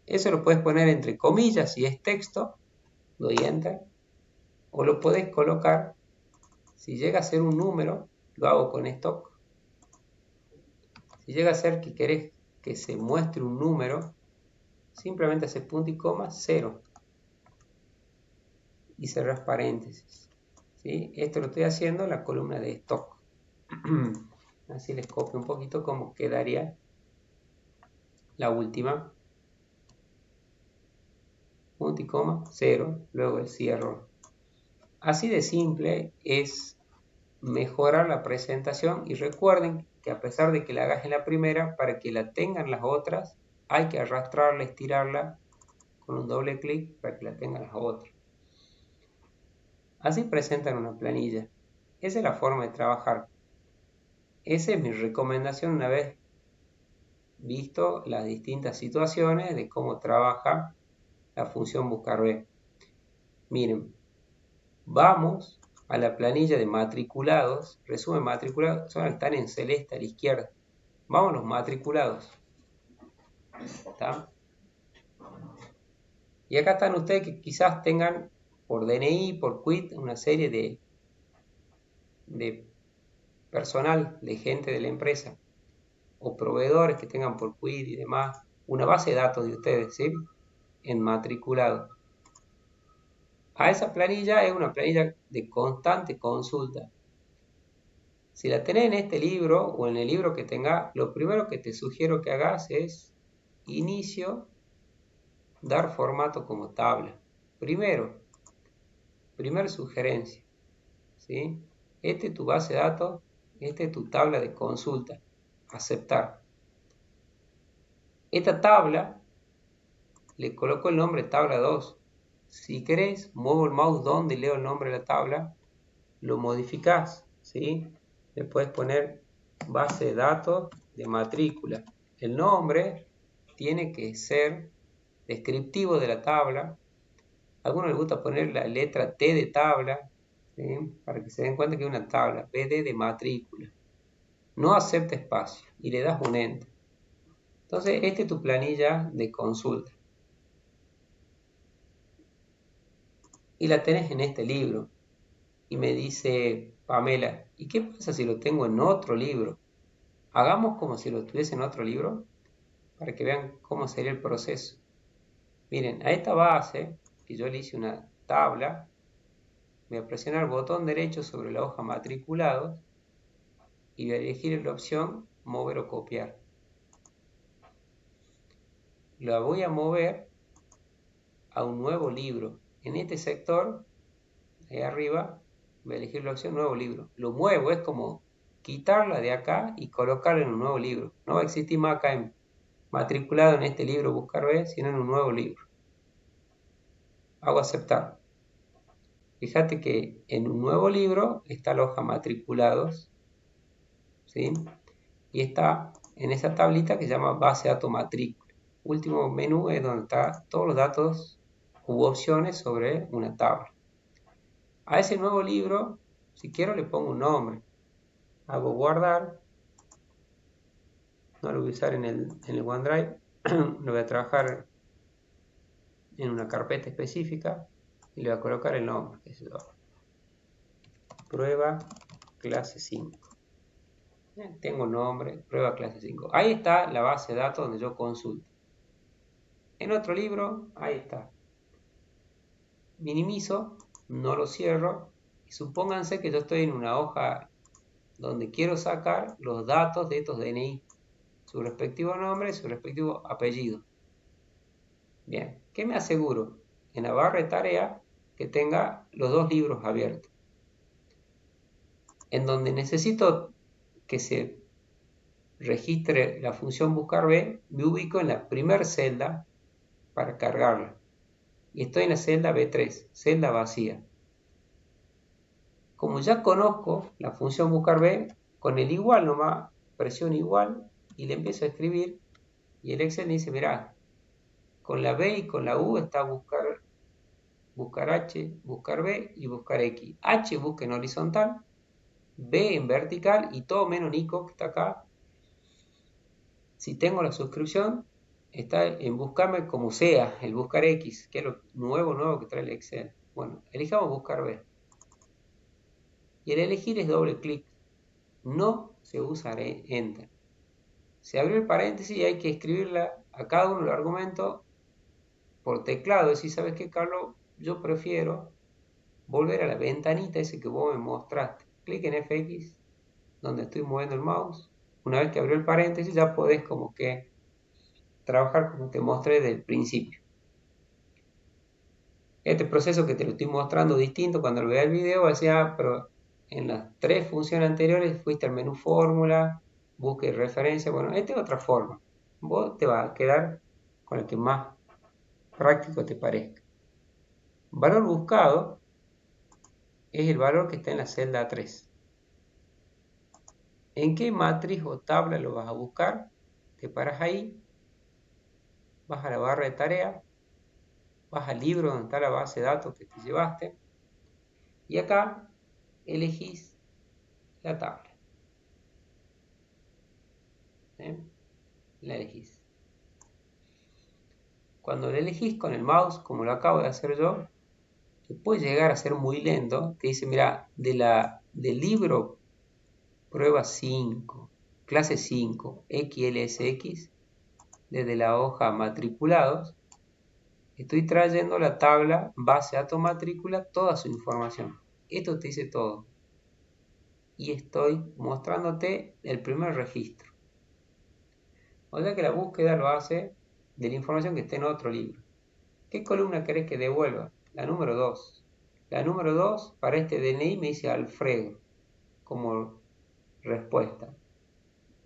Eso lo puedes poner entre comillas si es texto, doy enter, o lo puedes colocar, si llega a ser un número, lo hago con stock. Si llega a ser que querés que se muestre un número, simplemente haces punto y coma, 0, y cerrás paréntesis. ¿Sí? Esto lo estoy haciendo en la columna de stock. Así les copio un poquito cómo quedaría la última. Punto y coma, 0, luego el cierre. Así de simple es mejorar la presentación, y recuerden que a pesar de que la hagas en la primera, para que la tengan las otras, hay que arrastrarla, estirarla con un doble clic para que la tengan las otras. Así presentan una planilla. Esa es la forma de trabajar. Esa es mi recomendación una vez visto las distintas situaciones de cómo trabaja la función buscar B. Miren, vamos a la planilla de matriculados, resumen matriculados, son los que están en celeste a la izquierda. Vamos a los matriculados. ¿Está? Y acá están ustedes que quizás tengan por DNI, por quit, una serie de personal, de gente de la empresa, o proveedores que tengan por quit y demás, una base de datos de ustedes, ¿sí? En matriculado. A esa planilla es una planilla de constante consulta. Si la tenés en este libro o en el libro que tengas, lo primero que te sugiero que hagas es inicio, dar formato como tabla. Primera sugerencia, ¿sí? Este es tu base de datos, esta es tu tabla de consulta. Aceptar. Esta tabla le coloco el nombre tabla 2. Si querés, muevo el mouse donde leo el nombre de la tabla, lo modificás, ¿sí? Le puedes poner base de datos de matrícula. El nombre tiene que ser descriptivo de la tabla. A algunos les gusta poner la letra T de tabla, ¿sí? Para que se den cuenta que es una tabla, BD de matrícula. No acepta espacio y le das un enter. Entonces, esta es tu planilla de consulta. Y la tenés en este libro. Y me dice Pamela, ¿y qué pasa si lo tengo en otro libro? Hagamos como si lo tuviese en otro libro, para que vean cómo sería el proceso. Miren, a esta base, que yo le hice una tabla, voy a presionar el botón derecho sobre la hoja matriculados y voy a elegir la opción mover o copiar. La voy a mover a un nuevo libro. En este sector, ahí arriba, voy a elegir la opción nuevo libro. Lo muevo, es como quitarla de acá y colocarla en un nuevo libro. No va a existir más acá en matriculado en este libro buscar B, sino en un nuevo libro. Hago aceptar. Fíjate que en un nuevo libro está la hoja matriculados, ¿sí? Y está en esa tablita que se llama base de datos matrícula. Último menú es donde están todos los datos u opciones sobre una tabla. A ese nuevo libro, si quiero, le pongo un nombre. Hago guardar. No lo voy a usar en el OneDrive. Lo voy a trabajar en una carpeta específica y le voy a colocar el nombre. Prueba clase 5. Tengo el nombre, prueba clase 5. Ahí está la base de datos donde yo consulto. En otro libro, ahí está. Minimizo, no lo cierro. Y supónganse que yo estoy en una hoja donde quiero sacar los datos de estos DNI. Su respectivo nombre y su respectivo apellido. Bien, ¿qué me aseguro? En la barra de tarea que tenga los dos libros abiertos. En donde necesito que se registre la función buscar B, me ubico en la primera celda para cargarla. Y estoy en la celda B3, celda vacía. Como ya conozco la función buscar B, con el igual nomás, presiono igual y le empiezo a escribir. Y el Excel me dice, mirá, con la B y con la U está buscar H, buscar B y buscar X. H busca en horizontal, B en vertical y todo menos Nico que está acá. Si tengo la suscripción, está en buscarme como sea, el buscar X, que es lo nuevo que trae el Excel. Bueno, elijamos buscar B. Y el elegir es doble clic. No se usa Enter. Se abrió el paréntesis y hay que escribirla a cada uno de los argumentos por teclado. Decir, ¿sabes qué, Carlos? Yo prefiero volver a la ventanita ese que vos me mostraste. Clic en FX, donde estoy moviendo el mouse. Una vez que abrió el paréntesis ya podés como que trabajar como te mostré desde el principio. Este proceso que te lo estoy mostrando distinto cuando lo veas el video, o sea, pero en las tres funciones anteriores fuiste al menú fórmula, busca y referencia. Bueno, esta es otra forma. Vos te vas a quedar con el que más práctico te parezca. Valor buscado es el valor que está en la celda 3. ¿En qué matriz o tabla lo vas a buscar? Te paras ahí, vas a la barra de tarea, vas al libro donde está la base de datos que te llevaste y acá elegís la tabla. La elegís. Cuando la elegís con el mouse, como lo acabo de hacer yo, que puede llegar a ser muy lento, te dice, mira, del libro prueba 5, clase 5, XLSX, desde la hoja matriculados, estoy trayendo la tabla base datos matrícula, toda su información. Esto te dice todo. Y estoy mostrándote el primer registro. O sea que la búsqueda lo hace de la información que esté en otro libro. ¿Qué columna querés que devuelva? La número 2. La número 2 para este DNI me dice Alfredo como respuesta.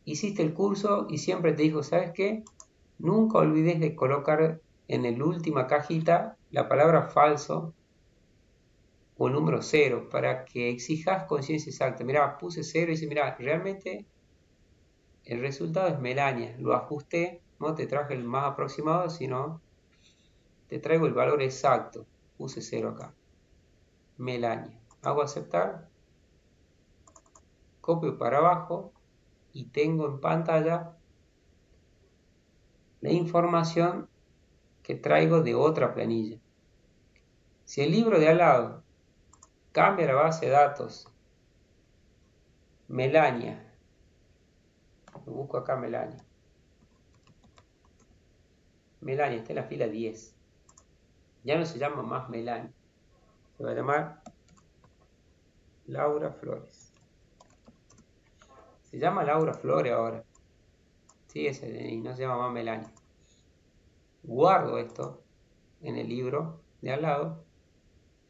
Hiciste el curso y siempre te dijo, ¿sabes qué? Nunca olvides de colocar en la última cajita la palabra falso o el número 0 para que exijas conciencia exacta. Mirá, puse 0 y dice, mirá, realmente el resultado es Melania. Lo ajusté, no te traje el más aproximado, sino te traigo el valor exacto. Puse 0 acá. Melania. Hago aceptar. Copio para abajo y tengo en pantalla la información que traigo de otra planilla. Si el libro de al lado cambia la base de datos, Melania, busco acá Melania. Melania está en la fila 10. Ya no se llama más Melania. Se va a llamar Laura Flores. Se llama Laura Flores ahora. Sí, ese DNI, no se llama más Melania. Guardo esto en el libro de al lado.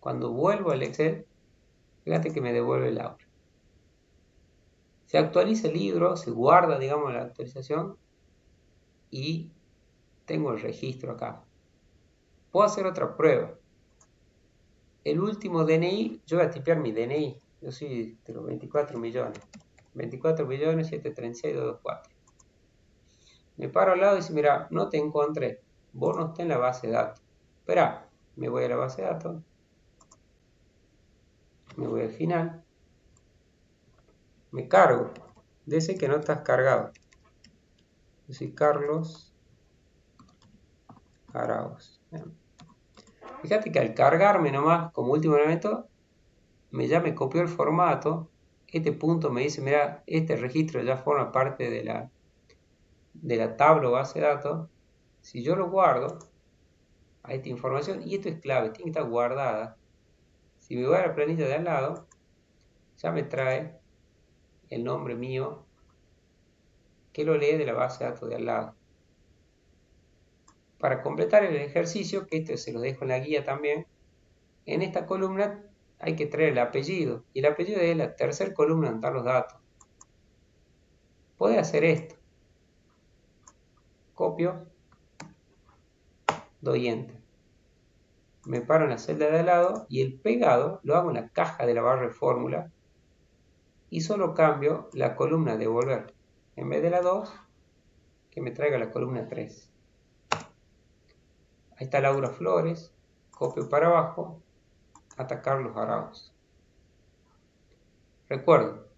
Cuando vuelvo al Excel, fíjate que me devuelve Laura. Se actualiza el libro, se guarda, digamos, la actualización y tengo el registro acá. Puedo hacer otra prueba. el último DNI, yo voy a tipear mi DNI. Yo soy de los 24 millones. 24 millones 736 224. Me paro al lado y dice, mira, no te encontré. Vos no estás en la base de datos. Espera, me voy a la base de datos. Me voy al final. Me cargo. Dice que no estás cargado. Yo soy Carlos Arauz. Fíjate que al cargarme nomás, como último elemento, ya me copió el formato. Este punto me dice, mira, este registro ya forma parte de la tabla o base de datos. Si yo lo guardo a esta información, y esto es clave, tiene que estar guardada. Si me voy a la planilla de al lado, ya me trae el nombre mío que lo lee de la base de datos de al lado. Para completar el ejercicio, que esto se lo dejo en la guía también, en esta columna hay que traer el apellido, y el apellido es la tercera columna donde están los datos. Puede hacer esto. Copio, doy enter. Me paro en la celda de al lado y el pegado lo hago en la caja de la barra de fórmula y solo cambio la columna de volver. En vez de la 2, que me traiga la columna 3. Ahí está Laura Flores, copio para abajo, hasta Carlos Arauz. Recuerdo,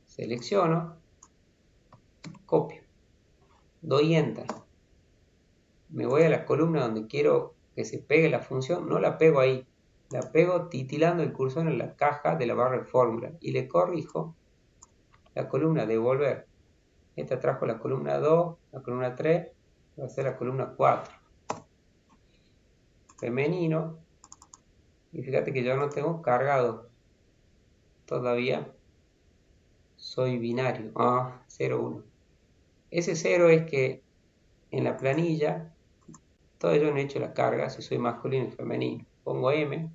selecciono, copio, doy enter. Me voy a la columna donde quiero que se pegue la función, no la pego ahí, la pego titilando el cursor en la caja de la barra de fórmula y le corrijo la columna de volver. Esta trajo la columna 2, la columna 3, va a ser la columna 4. Femenino, y fíjate que yo no tengo cargado todavía, soy binario, 0, 1. Ese 0 es que en la planilla todavía yo no he hecho la carga si soy masculino y femenino. Pongo M,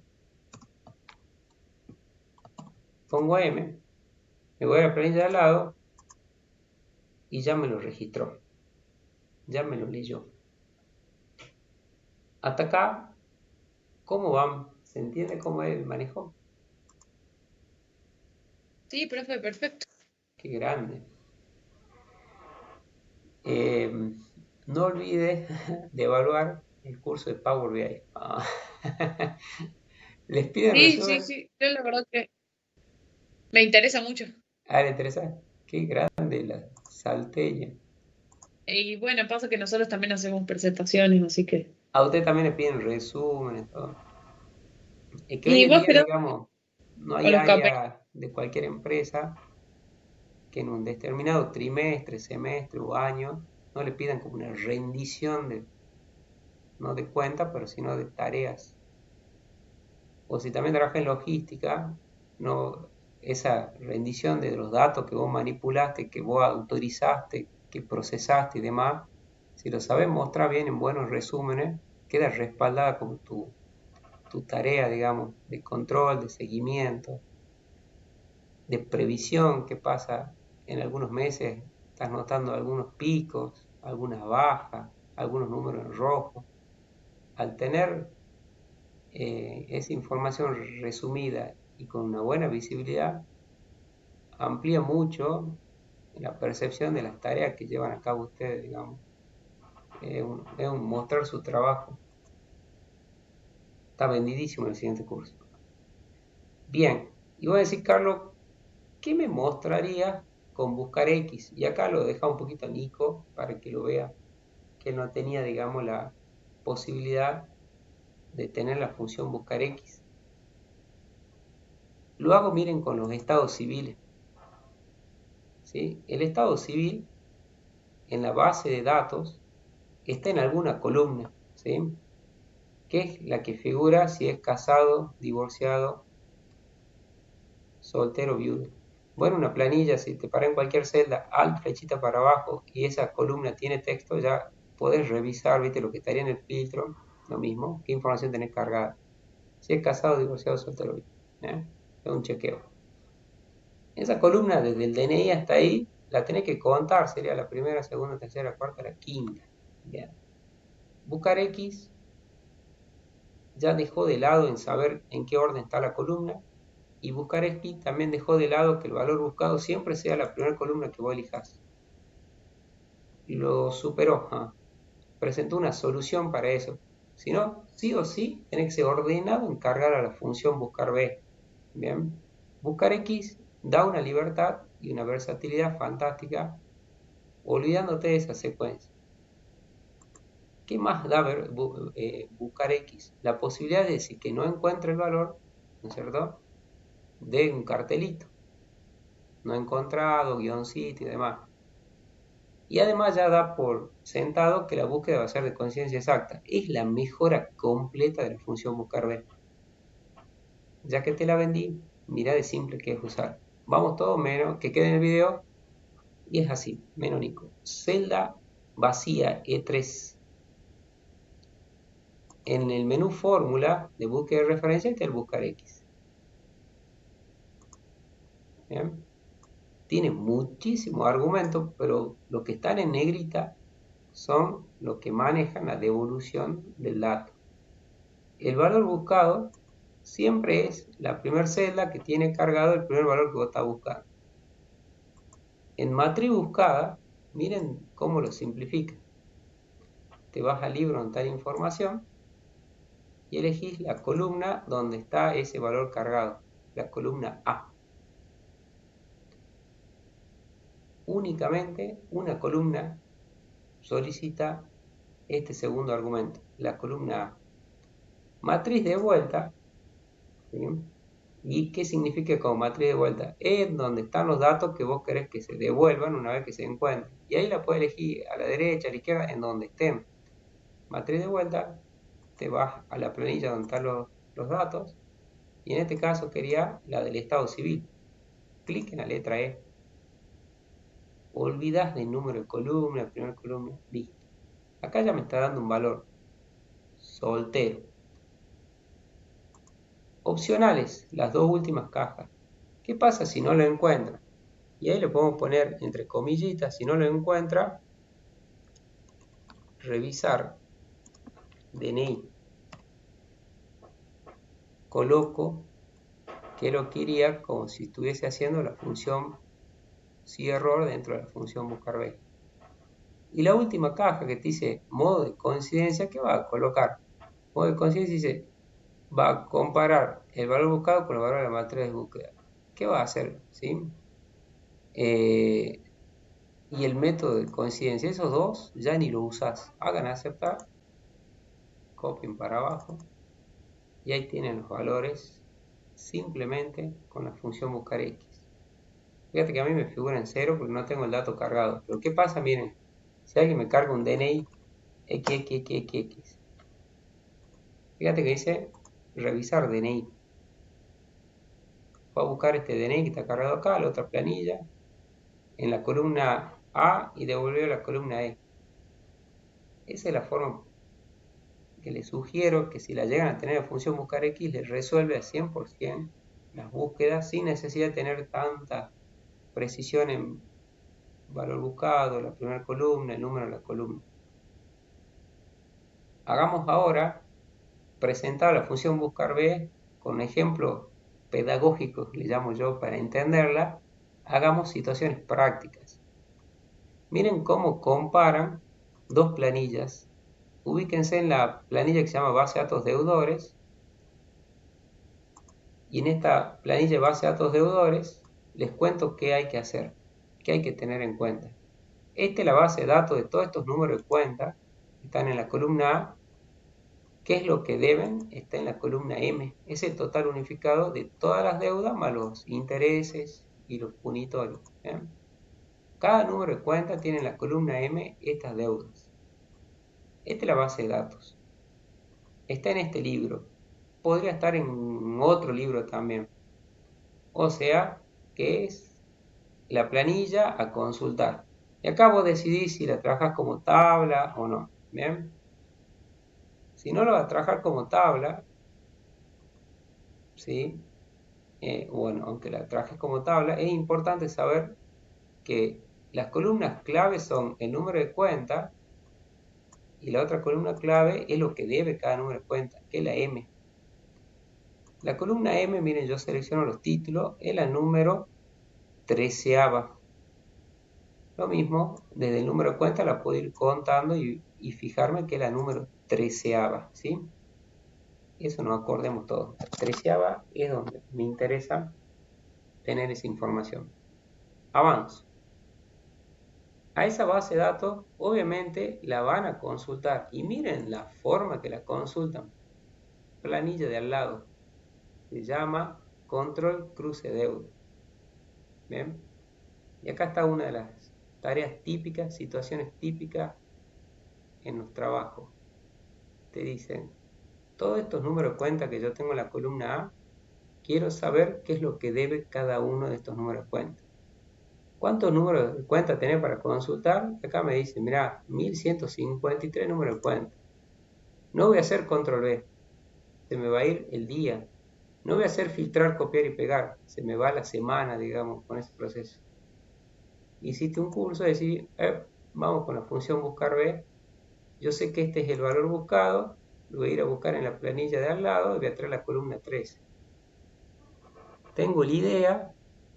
me voy a la planilla de al lado y ya me lo registró, ya me lo leyó. Hasta acá, ¿cómo van? ¿Se entiende cómo es el manejo? Sí, profe, perfecto. Qué grande. No olvides de evaluar el curso de Power BI. ¿Les piden Sí, sí, resumen? sí. Yo la verdad que me interesa mucho. ¿Le interesa? Qué grande la salteña. Y bueno, pasa que nosotros también hacemos presentaciones, así que. A usted también le piden resúmenes, todo. Es que hoy ¿Y en vos, día, pero digamos, no o hay los campeones? área de cualquier empresa que en un determinado trimestre, semestre o año no le pidan como una rendición no de cuenta, pero sino de tareas. O si también trabaja en logística, no, esa rendición de los datos que vos manipulaste, que vos autorizaste, que procesaste y demás, si lo sabes mostrar bien en buenos resúmenes, queda respaldada como tu tarea, digamos, de control, de seguimiento, de previsión que pasa en algunos meses, estás notando algunos picos, algunas bajas, algunos números en rojo. Al tener esa información resumida y con una buena visibilidad, amplía mucho la percepción de las tareas que llevan a cabo ustedes, digamos. Es un mostrar su trabajo. Está vendidísimo el siguiente curso. Bien, y voy a decir, Carlos, ¿qué me mostraría con buscar X? Y acá lo deja un poquito a Nico para que lo vea, que no tenía, digamos, la posibilidad de tener la función buscar X. Lo hago, miren, con los estados civiles. ¿Sí? El estado civil en la base de datos está en alguna columna, ¿sí? Que es la que figura si es casado, divorciado, soltero, viudo. Bueno, una planilla, si te para en cualquier celda, alt, flechita para abajo, y esa columna tiene texto, ya podés revisar, viste, lo que estaría en el filtro, lo mismo, qué información tenés cargada. Si es casado, divorciado, soltero, viudo. Es un chequeo. Esa columna desde el DNI hasta ahí, la tenés que contar, sería la primera, segunda, tercera, cuarta, la quinta. Bien. Buscar X ya dejó de lado en saber en qué orden está la columna, y buscar X también dejó de lado que el valor buscado siempre sea la primera columna que vos elijas. Lo superó, presentó una solución para eso. Si no, sí o sí, tiene que ser ordenado en cargar a la función buscar B. Bien, buscar X da una libertad y una versatilidad fantástica, olvidándote de esa secuencia. ¿Qué más da buscar X? La posibilidad de decir que no encuentre el valor, ¿no es cierto?, de un cartelito, no encontrado, guioncito y demás. Y además ya da por sentado que la búsqueda va a ser de conciencia exacta. Es la mejora completa de la función buscar B. Ya que te la vendí, mira de simple que es usar. Vamos todos menos, que quede en el video. Y es así, menónico. Celda vacía E3. En el menú fórmula de búsqueda de referencia está el buscar X. ¿Bien? Tiene muchísimos argumentos, pero los que están en negrita son los que manejan la devolución del dato. El valor buscado siempre es la primera celda que tiene cargado el primer valor que vos estás buscando. En matriz buscada, miren cómo lo simplifica. Te vas al libro donde está la información y elegís la columna donde está ese valor cargado, la columna A. Únicamente una columna solicita este segundo argumento, la columna A. Matriz de vuelta, ¿sí? ¿Y qué significa como matriz de vuelta? Es donde están los datos que vos querés que se devuelvan una vez que se encuentren. Y ahí la puedes elegir a la derecha, a la izquierda, en donde estén. Matriz de vuelta, te vas a la planilla donde están los datos. Y en este caso quería la del estado civil. Clic en la letra E. Olvidas del número de columna, primera columna, listo. Acá ya me está dando un valor. Soltero. Opcionales, las dos últimas cajas. ¿Qué pasa si no lo encuentra? Y ahí le podemos poner entre comillitas, si no lo encuentra, revisar DNI. Coloco que lo quería como si estuviese haciendo la función si error dentro de la función buscar B. Y la última caja que te dice modo de coincidencia, ¿qué va a colocar? Modo de coincidencia dice, va a comparar el valor buscado con el valor de la matriz de búsqueda. ¿Qué va a hacer? ¿Sí? Y el método de coincidencia, esos dos ya ni lo usas. Hagan aceptar, copien para abajo y ahí tienen los valores simplemente con la función buscar X. Fíjate que a mí me figura en 0 porque no tengo el dato cargado. Pero ¿qué pasa? Miren, si alguien me carga un DNI XXXX, fíjate que dice revisar DNI. Va a buscar este DNI que está cargado acá, la otra planilla, en la columna A y devolver a la columna E. Esa es la forma que les sugiero que si la llegan a tener la función buscar X, les resuelve al 100% las búsquedas sin necesidad de tener tanta precisión en valor buscado, la primera columna, el número de la columna. Hagamos ahora presentar la función buscar B con un ejemplo pedagógico, le llamo yo, para entenderla. Hagamos situaciones prácticas. Miren cómo comparan dos planillas. Ubíquense en la planilla que se llama base de datos deudores. Y en esta planilla de base de datos deudores les cuento qué hay que hacer, qué hay que tener en cuenta. Esta es la base de datos de todos estos números de cuenta que están en la columna A. ¿Qué es lo que deben? Está en la columna M. Es el total unificado de todas las deudas más los intereses y los punitorios. ¿Bien? Cada número de cuenta tiene en la columna M estas deudas. Esta es la base de datos. Está en este libro. Podría estar en otro libro también. O sea, que es la planilla a consultar. Y acá vos decidís si la trabajas como tabla o no. ¿Bien? Si no lo vas a trabajar como tabla, ¿sí? Bueno, aunque la trabajes como tabla, es importante saber que las columnas clave son el número de cuenta Y la otra columna clave es lo que debe cada número de cuenta, que es la M. La columna M, miren, yo selecciono los títulos, es la número 13ava. Lo mismo, desde el número de cuenta la puedo ir contando y fijarme que es la número 13ava, ¿sí? Eso nos acordemos todos. La 13ava es donde me interesa tener esa información. Avanzo. A esa base de datos, obviamente, la van a consultar. Y miren la forma que la consultan. Planilla de al lado. Se llama control cruce deuda. ¿Bien? Y acá está una de las tareas típicas, situaciones típicas en los trabajos. Te dicen, todos estos números de cuenta que yo tengo en la columna A, quiero saber qué es lo que debe cada uno de estos números de cuenta. ¿Cuántos números de cuenta tenés para consultar? Acá me dice, mirá, 1153 números de cuenta. No voy a hacer control V, se me va a ir el día. No voy a hacer filtrar, copiar y pegar, se me va la semana, digamos, con ese proceso. Hiciste un curso, decís, vamos con la función buscar B. Yo sé que este es el valor buscado, lo voy a ir a buscar en la planilla de al lado y voy a traer la columna 13. Tengo la idea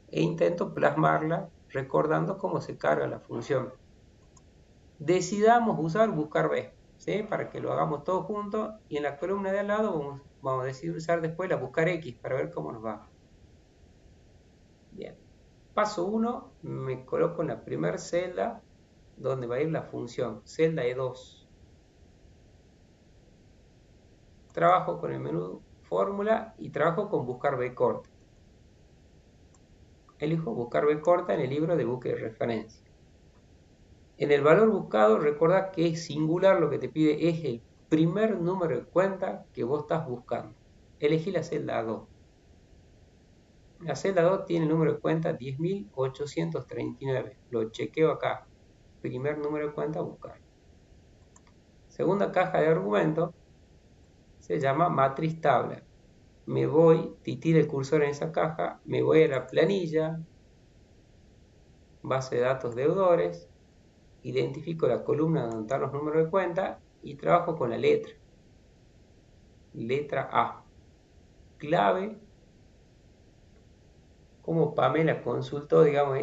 e intento plasmarla recordando cómo se carga la función. Decidamos usar buscar B, ¿sí? Para que lo hagamos todos juntos, y en la columna de al lado vamos a decidir usar después la buscar X para ver cómo nos va. Bien. Paso 1, me coloco en la primera celda donde va a ir la función, celda E2. Trabajo con el menú fórmula y trabajo con buscar B corta. Elijo buscar B corta en el libro de búsqueda de referencia. En el valor buscado, recuerda que es singular, lo que te pide es el primer número de cuenta que vos estás buscando. Elegí la celda 2. La celda 2 tiene el número de cuenta 10.839. Lo chequeo acá. Primer número de cuenta a buscar. Segunda caja de argumentos se llama matriz tabla. Me voy, tiro el cursor en esa caja, me voy a la planilla, base de datos deudores, identifico la columna donde están los números de cuenta y trabajo con la letra. Letra A. Clave, como Pamela consultó, digamos,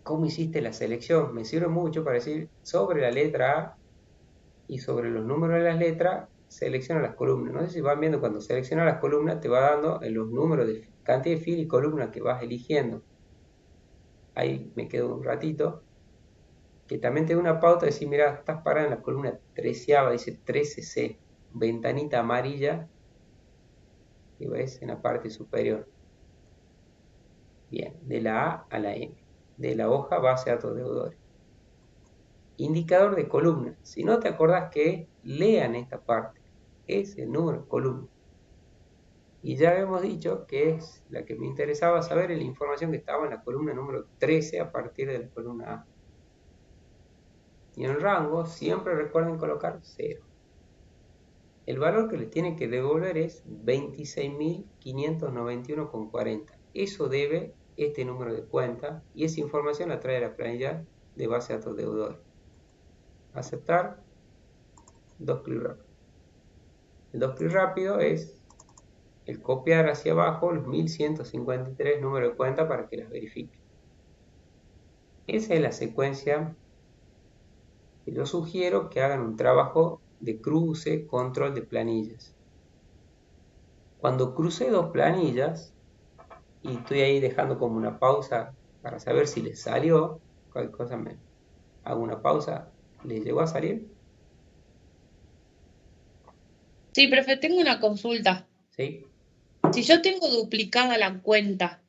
cómo hiciste la selección. Me sirve mucho para decir sobre la letra A y sobre los números de las letras, selecciona las columnas. No sé si van viendo, cuando selecciona las columnas te va dando los números de cantidad de fila y columna que vas eligiendo. Ahí me quedo un ratito. Que también te da una pauta de decir, mira, estás parada en la columna 13ava, dice 13C, ventanita amarilla, y ves en la parte superior. Bien, de la A a la M, de la hoja base de datos deudores. Indicador de columna. Si no te acordás que lean esta parte, es el número de columna. Y ya habíamos dicho que es la que me interesaba saber, la información que estaba en la columna número 13 a partir de la columna A. Y en el rango siempre recuerden colocar 0. El valor que les tiene que devolver es 26.591,40. Eso debe este número de cuenta y esa información la trae la planilla de base de datos deudores. Aceptar. 2 clics rápidos. El 2 clics rápido es el copiar hacia abajo los 1153 números de cuenta para que las verifique. Esa es la secuencia que yo sugiero que hagan un trabajo de cruce, control de planillas. Cuando crucé dos planillas, y estoy ahí dejando como una pausa para saber si les salió, cualquier cosa me hago una pausa, ¿les llegó a salir? Sí, profe, tengo una consulta. ¿Sí? Si yo tengo duplicada la cuenta,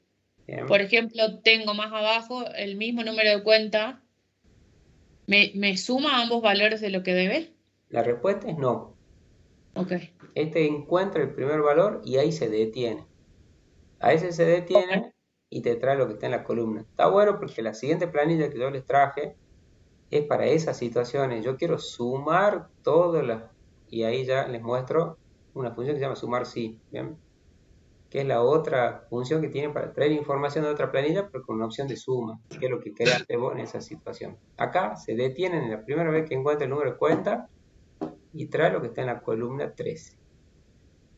Bien. por ejemplo, tengo más abajo el mismo número de cuenta, ¿me suma ambos valores de lo que debe? La respuesta es no. Ok. Este encuentra el primer valor y ahí se detiene. A ese se detiene y te trae lo que está en la columna. Está bueno porque la siguiente planilla que yo les traje es para esas situaciones. Yo quiero sumar todas las... Y ahí ya les muestro una función que se llama sumar sí. ¿Bien? que es la otra función que tiene para traer información de otra planilla, pero con una opción de suma, que es lo que querés hacer vos en esa situación. Acá se detienen en la primera vez que encuentra el número de cuenta y trae lo que está en la columna 13.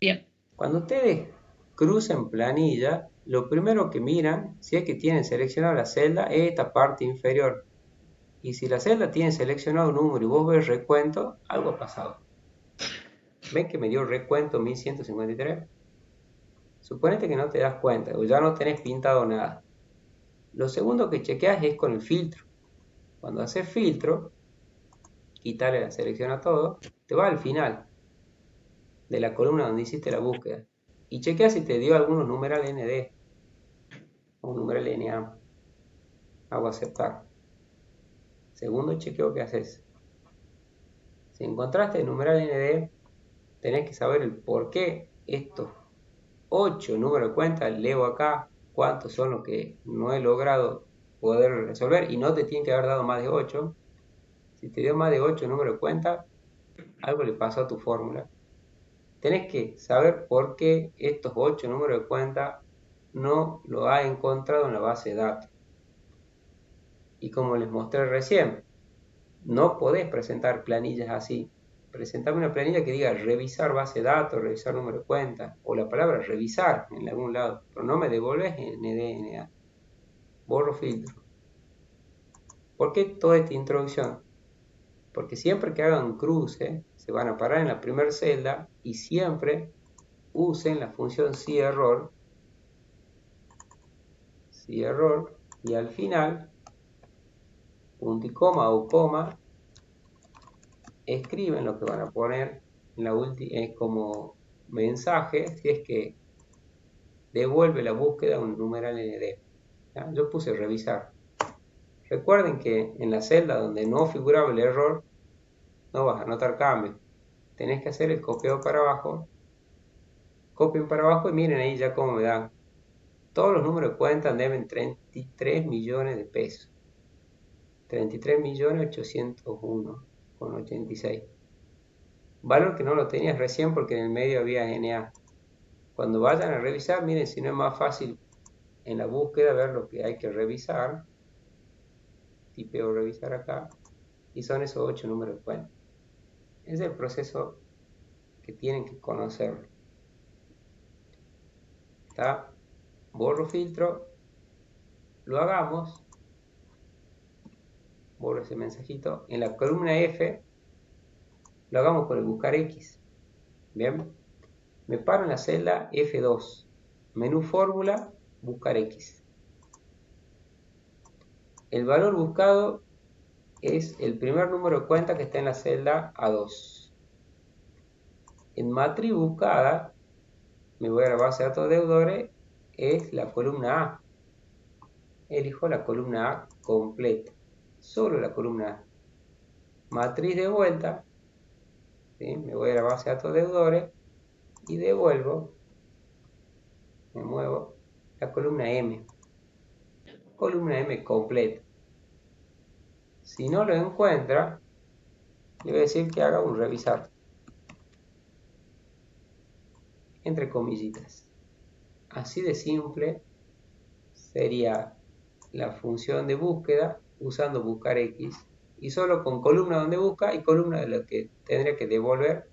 Bien. Cuando ustedes crucen planilla, lo primero que miran, si es que tienen seleccionada la celda, es esta parte inferior. Y si la celda tiene seleccionado un número y vos ves recuento, algo ha pasado. ¿Ven que me dio recuento 1153? Suponete que no te das cuenta o ya no tenés pintado nada. Lo segundo que chequeas es con el filtro. Cuando haces filtro, quitarle la selección a todo, te va al final de la columna donde hiciste la búsqueda y chequeas si te dio algunos numeral ND o un numeral NA. Hago aceptar. Segundo chequeo que haces. Si encontraste el numeral ND, tenés que saber el por qué estos 8 números de cuenta, leo acá cuántos son los que no he logrado poder resolver y no te tienen que haber dado más de 8. Si te dio más de 8 números de cuenta, algo le pasó a tu fórmula. Tenés que saber por qué estos 8 números de cuenta no lo has encontrado en la base de datos. Y como les mostré recién, no podés presentar planillas así. Presentame una planilla que diga revisar base de datos, revisar número de cuenta, o la palabra revisar en algún lado, pero no me devolves NDNA. Borro filtro. ¿Por qué toda esta introducción? Porque siempre que hagan un cruce, se van a parar en la primera celda y siempre usen la función cError, y al final, punto y coma o coma, escriben lo que van a poner en la como mensaje, si es que devuelve la búsqueda un numeral ND. ¿Ya? Yo puse revisar. Recuerden que en la celda donde no figuraba el error, no vas a anotar cambios. Tenés que hacer el copiado para abajo. Copien para abajo y miren ahí ya cómo me dan. Todos los números de cuenta deben 33 millones de pesos. 33.801,86. Valor que no lo tenías recién porque en el medio había NA. Cuando vayan a revisar, miren si no es más fácil en la búsqueda ver lo que hay que revisar. Tipeo revisar acá. Y son esos 8 números de cuenta. Es el proceso que tienen que conocer. ¿Está? Borro filtro. Lo hagamos. Borro ese mensajito. En la columna F lo hagamos con el buscar X. Bien. Me paro en la celda F2. Menú fórmula, buscar X. El valor buscado es el primer número de cuenta que está en la celda A2. En matriz buscada, me voy a la base de datos deudores, es la columna A. Elijo la columna A completa. Solo la columna A. Matriz de vuelta, ¿sí? Me voy a la base de datos deudores y devuelvo, me muevo, la columna M. Columna M completa. Si no lo encuentra, le voy a decir que haga un revisar. Entre comillitas. Así de simple sería la función de búsqueda usando buscar X y solo con columna donde busca y columna de lo que tendría que devolver.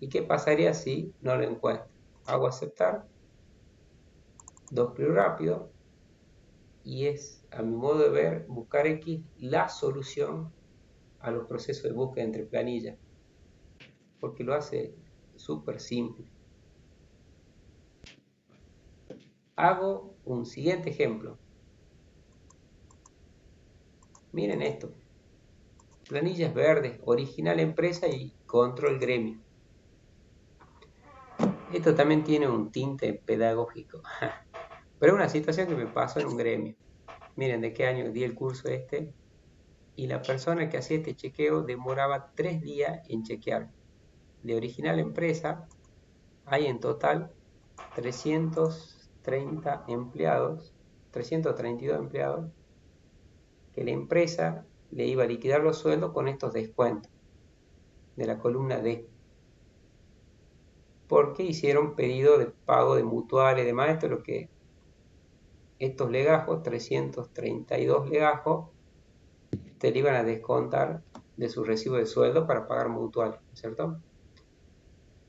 ¿Y qué pasaría si no lo encuentra? Hago aceptar, dos clics rápido y es, a mi modo de ver, buscar X la solución a los procesos de búsqueda entre planillas, porque lo hace súper simple. Hago un siguiente ejemplo. Miren esto. Planillas verdes, original empresa y control gremio. Esto también tiene un tinte pedagógico. Pero es una situación que me pasó en un gremio. Miren de qué año di el curso este. Y la persona que hacía este chequeo demoraba 3 días en chequear. De original empresa hay en total 330 empleados, 332 empleados, que la empresa le iba a liquidar los sueldos con estos descuentos de la columna D. porque hicieron pedido de pago de mutuales y demás. Esto es lo que estos legajos, 332 legajos, te le iban a descontar de su recibo de sueldo para pagar mutual, ¿cierto?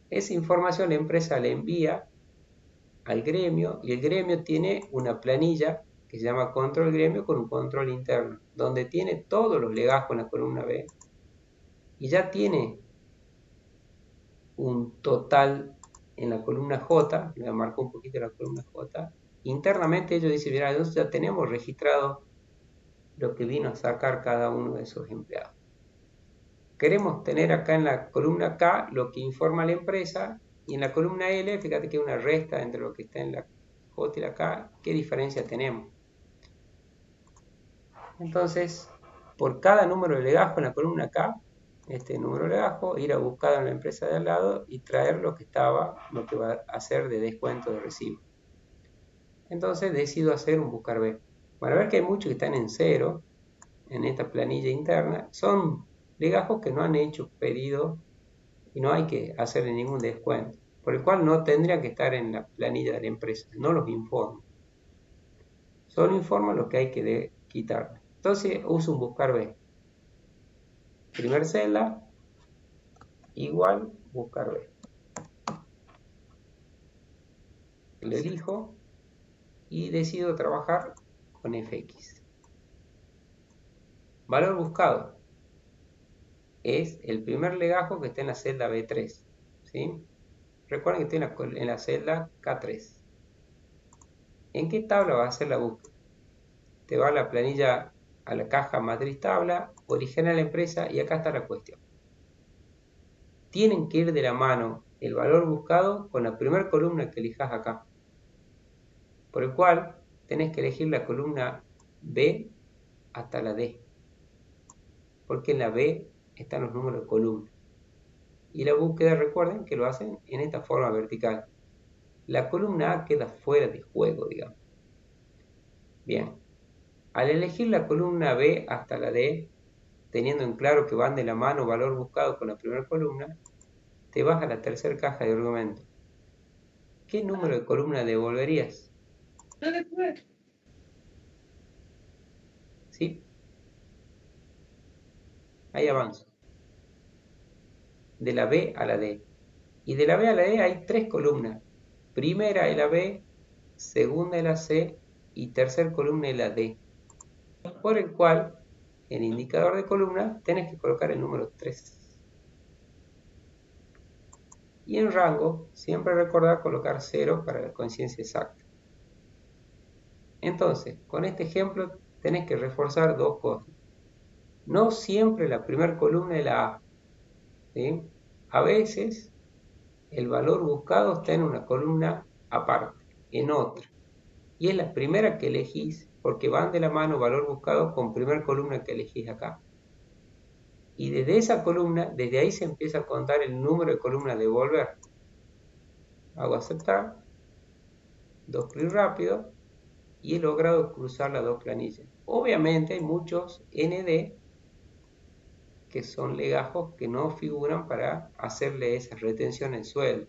Esa información la empresa le envía al gremio y el gremio tiene una planilla que se llama control gremio con un control interno, donde tiene todos los legajos en la columna B y ya tiene un total en la columna J, me marcó un poquito la columna J. Internamente ellos dicen, mira, nosotros ya tenemos registrado lo que vino a sacar cada uno de esos empleados. Queremos tener acá en la columna K lo que informa la empresa y en la columna L, fíjate que hay una resta entre lo que está en la J y la K, ¿qué diferencia tenemos? Entonces, por cada número de legajo en la columna K, este número de legajo, ir a buscar en la empresa de al lado y traer lo que va a hacer de descuento de recibo. Entonces decido hacer un buscar B. Para ver que hay muchos que están en cero en esta planilla interna, son legajos que no han hecho pedido y no hay que hacerle ningún descuento, por el cual no tendría que estar en la planilla de la empresa, no los informo. Solo informo lo que hay que quitarle. Entonces uso un buscar B. Primer celda, igual buscar B. Lo elijo y decido trabajar con fx. Valor buscado es el primer legajo que está en la celda B3. ¿Sí? Recuerden que estoy en la celda K3. ¿En qué tabla va a hacer la búsqueda? Te va a la planilla, a la caja matriz tabla, origen a la empresa y acá está la cuestión. Tienen que ir de la mano el valor buscado con la primera columna que elijas acá. Por el cual tenés que elegir la columna B hasta la D. Porque en la B están los números de columna. Y la búsqueda, recuerden que lo hacen en esta forma vertical. La columna A queda fuera de juego, digamos. Bien. Al elegir la columna B hasta la D, teniendo en claro que van de la mano valor buscado con la primera columna, te vas a la tercera caja de argumentos. ¿Qué número de columna devolverías? ¿Sí? Ahí avanzo. De la B a la D. Y de la B a la D hay tres columnas. Primera es la B, segunda es la C y tercera columna es la D. Por el cual, en indicador de columna, tenés que colocar el número 3. Y en rango, siempre recordar colocar 0 para la coincidencia exacta. Entonces, con este ejemplo, tenés que reforzar dos cosas. No siempre la primera columna es la A. ¿Sí? A veces, el valor buscado está en una columna aparte, en otra. Y es la primera que elegís porque van de la mano valor buscado con primera columna que elegís acá. Y desde esa columna, desde ahí se empieza a contar el número de columnas de devolver. Hago aceptar, dos clics rápidos y he logrado cruzar las dos planillas. Obviamente hay muchos ND que son legajos que no figuran para hacerle esa retención en sueldo.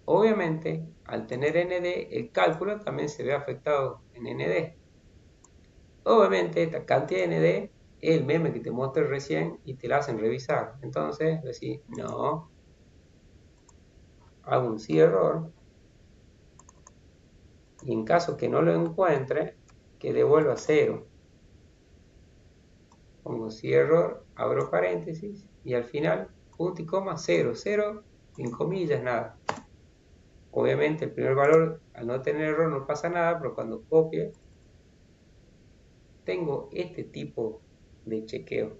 Obviamente, al tener ND, el cálculo también se ve afectado en ND. Obviamente, esta cantidad de ND es el meme que te mostré recién y te la hacen revisar. Entonces, decís, no, hago un sí error y en caso que no lo encuentre, que devuelva 0. Pongo sí error, abro paréntesis y al final, punto y coma, 0, 0, en comillas, nada. Obviamente el primer valor, al no tener error, no pasa nada, pero cuando copie, tengo este tipo de chequeo.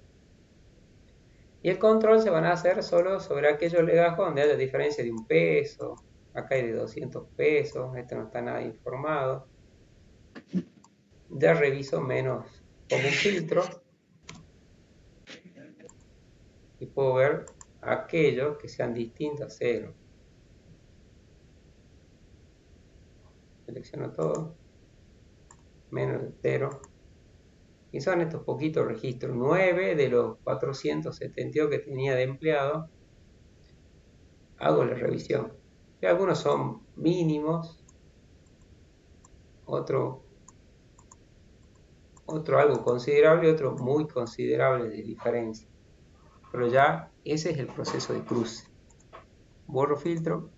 Y el control se van a hacer solo sobre aquellos legajos donde haya diferencia de 1 peso. Acá hay de 200 pesos, este no está nada informado. Ya reviso menos, pongo un filtro y puedo ver aquellos que sean distintos a 0. Selecciono todo, menos de 0. Y son estos poquitos registros, 9 de los 472 que tenía de empleado. hago la revisión. Y algunos son mínimos, otro algo considerable y otro muy considerable de diferencia. Pero ya ese es el proceso de cruce. Borro filtro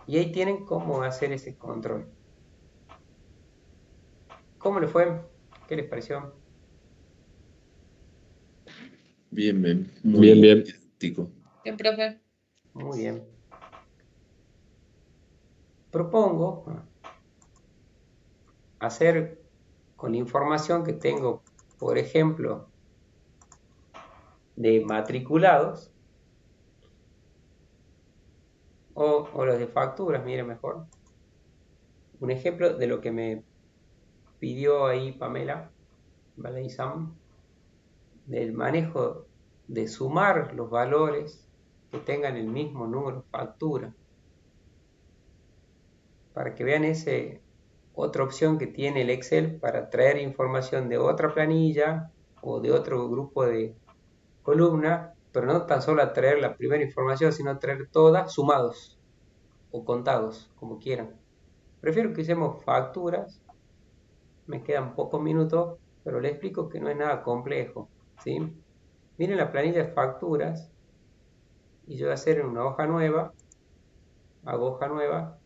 y ahí tienen cómo hacer ese control. ¿Cómo le fue? ¿Qué les pareció? Bien, Bien, muy bien. didáctico. Bien, profe. Muy bien. Propongo hacer con la información que tengo, por ejemplo, de matriculados o los de facturas, mire mejor. Un ejemplo de lo que me pidió ahí Pamela Baleizam, del manejo de sumar los valores que tengan el mismo número de factura, para que vean ese otra opción que tiene el Excel para traer información de otra planilla o de otro grupo de columna, pero no tan solo a traer la primera información, sino traer todas sumados o contados, como quieran. Prefiero que usemos facturas, me quedan pocos minutos, pero les explico que no es nada complejo, ¿sí? Miren la planilla de facturas y yo voy a hacer una hoja nueva, hago hoja nueva,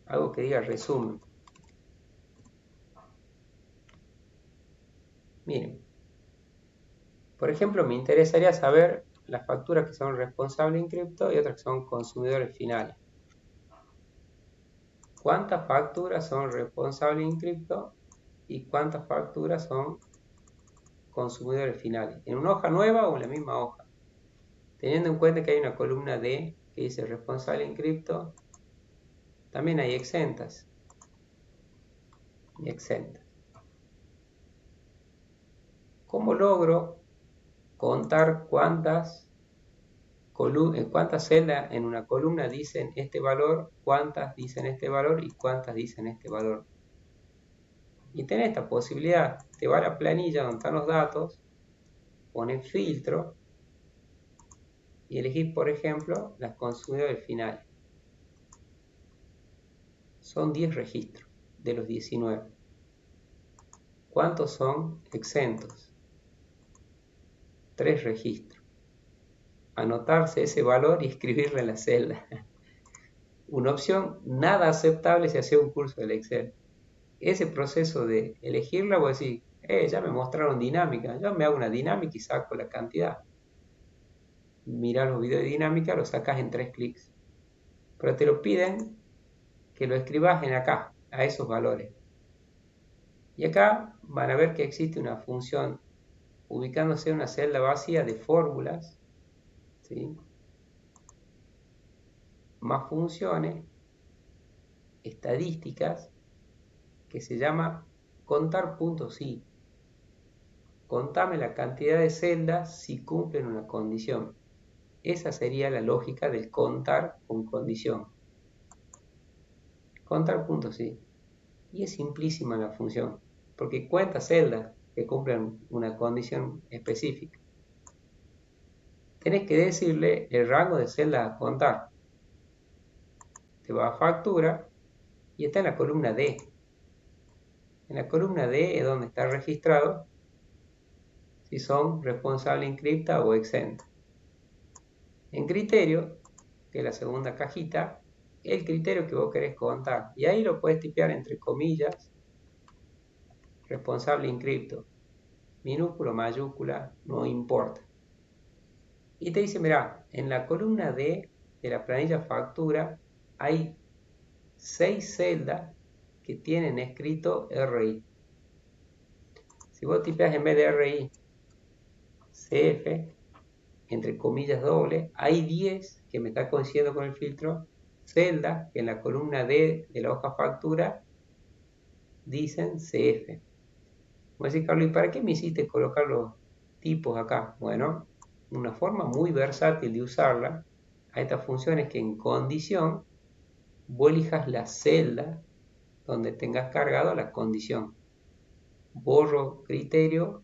algo que diga resumen. Miren, por ejemplo, me interesaría saber las facturas que son responsables en cripto y otras que son consumidores finales. ¿Cuántas facturas son responsables en cripto y cuántas facturas son consumidores finales? ¿En una hoja nueva o en la misma hoja? Teniendo en cuenta que hay una columna D que dice responsable en cripto, también hay exentas y exentas. ¿Cómo logro contar cuántas celdas en una columna dicen este valor, cuántas dicen este valor y cuántas dicen este valor? Y tenés esta posibilidad, te va a la planilla donde están los datos, pones filtro y elegís, por ejemplo, las consumidores finales. Son 10 registros de los 19. ¿Cuántos son exentos? 3 registros. Anotarse ese valor y escribirlo en la celda. Una opción nada aceptable si hace un curso del Excel. Ese proceso de elegirla, voy a decir, ya me mostraron dinámica, yo me hago una dinámica y saco la cantidad. Mirá los videos de dinámica, lo sacas en 3 clics. Pero te lo piden que lo escribas en acá, a esos valores. Y acá van a ver que existe una función ubicándose en una celda vacía de fórmulas, ¿sí? Más funciones estadísticas que se llama contar.si. Contame la cantidad de celdas si cumplen una condición. Esa sería la lógica del contar con condición. Contar.si. Y es simplísima la función, porque cuenta celdas que cumplen una condición específica. Tenés que decirle el rango de celdas a contar. Te va a factura y está en la columna D. En la columna D es donde está registrado si son responsable inscripta o exenta. En criterio, que es la segunda cajita, el criterio que vos querés contar. Y ahí lo puedes tipear entre comillas, responsable inscripto, minúscula, mayúscula, no importa. Y te dice, mira, en la columna D de la planilla factura hay 6 celdas que tienen escrito RI. Si vos tipeas en vez de RI, CF, entre comillas doble, hay 10 que me está coincidiendo con el filtro, celdas que en la columna D de la hoja factura dicen CF. Voy a decir, Carlos, ¿y para qué me hiciste colocar los tipos acá? Bueno, una forma muy versátil de usarla a esta función es que en condición vos elijas la celda donde tengas cargado la condición. Borro criterio,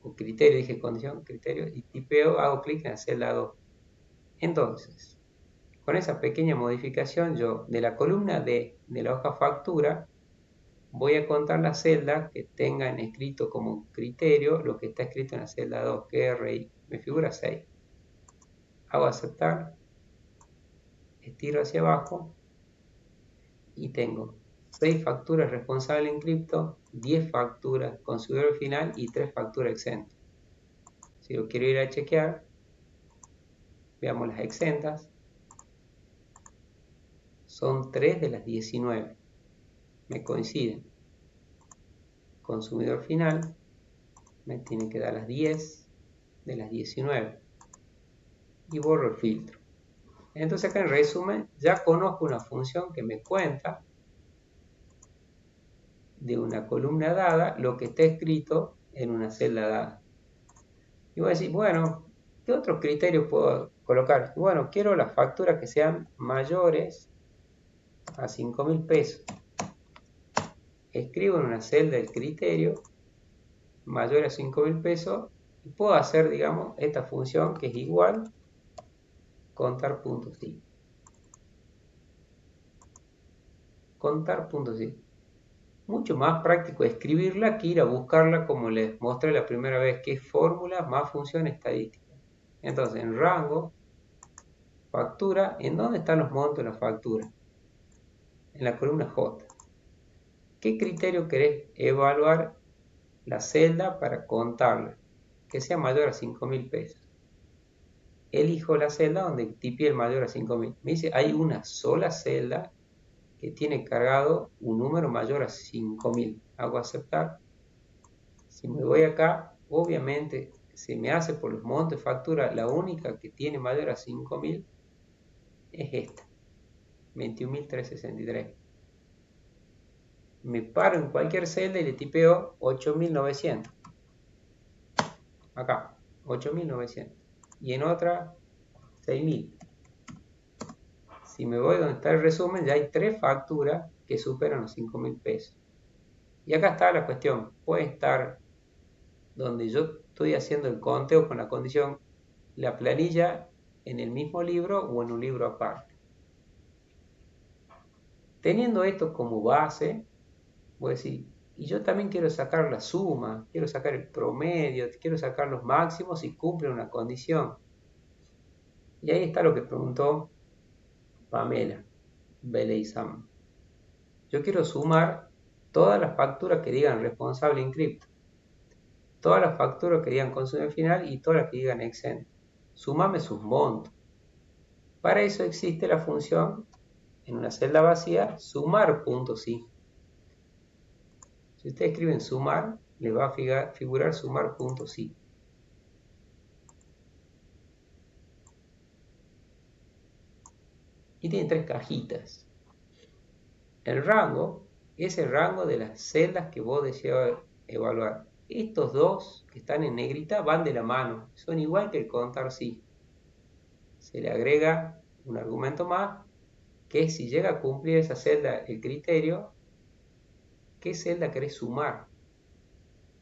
o criterio, dije condición, criterio, y tipeo, hago clic en la celda 2. Entonces, con esa pequeña modificación yo de la columna D de la hoja factura voy a contar las celdas que tengan escrito como criterio lo que está escrito en la celda 2, que es RI. Me figura 6. Hago aceptar, estiro hacia abajo y tengo 6 facturas responsables en cripto, 10 facturas consumidor final y 3 facturas exentas. Si lo quiero ir a chequear, veamos las exentas. Son 3 de las 19. Me coinciden. Consumidor final me tiene que dar las 10 de las 19. Y borro el filtro. Entonces acá en resumen ya conozco una función que me cuenta de una columna dada lo que está escrito en una celda dada. Y voy a decir, bueno, ¿qué otros criterios puedo colocar? Bueno, quiero las facturas que sean mayores a 5.000 pesos. Escribo en una celda el criterio mayor a 5.000 pesos y puedo hacer, digamos, esta función que es igual contar puntos sí. Contar puntos sí. Mucho más práctico escribirla que ir a buscarla como les mostré la primera vez, que es fórmula más función estadística. Entonces, en rango, factura, ¿en dónde están los montos de la factura? En la columna J. ¿Qué criterio querés evaluar la celda para contarla? Que sea mayor a 5.000 pesos. Elijo la celda donde tipié el mayor a 5.000. Me dice, hay una sola celda que tiene cargado un número mayor a 5.000. Hago aceptar. Si me voy acá, obviamente se me hace por los montos de factura, la única que tiene mayor a 5.000 es esta, 21.363. Me paro en cualquier celda y le tipeo 8.900. Acá, 8.900. Y en otra, 6.000. Si me voy donde está el resumen, ya hay 3 facturas que superan los 5.000 pesos. Y acá está la cuestión. Puede estar donde yo estoy haciendo el conteo con la condición, la planilla en el mismo libro o en un libro aparte. Teniendo esto como base, voy a decir, y yo también quiero sacar la suma, quiero sacar el promedio, quiero sacar los máximos si cumple una condición. Y ahí está lo que preguntó Pamela Beleizam. Yo quiero sumar todas las facturas que digan responsable en cripto, todas las facturas que digan consumidor final y todas las que digan exento. Sumame sus montos. Para eso existe la función en una celda vacía sumar puntos sí. Si ustedes escriben sumar, les va a figurar sumar puntos sí. Y tiene 3 cajitas. El rango es el rango de las celdas que vos deseas evaluar. Estos dos que están en negrita van de la mano, son igual que el contar sí. Se le agrega un argumento más, que es si llega a cumplir esa celda el criterio, ¿qué celda querés sumar?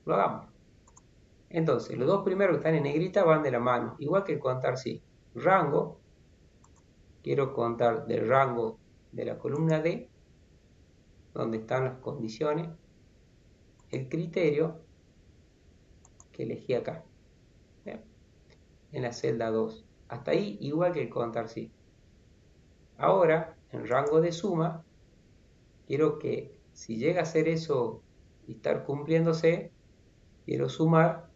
Lo hagamos. Entonces, los dos primeros que están en negrita van de la mano, igual que el contar sí. Rango, quiero contar del rango de la columna D, donde están las condiciones, el criterio que elegí acá, ¿bien? En la celda 2. Hasta ahí igual que el contar sí. Ahora, en rango de suma, quiero que si llega a ser eso y estar cumpliéndose, quiero sumar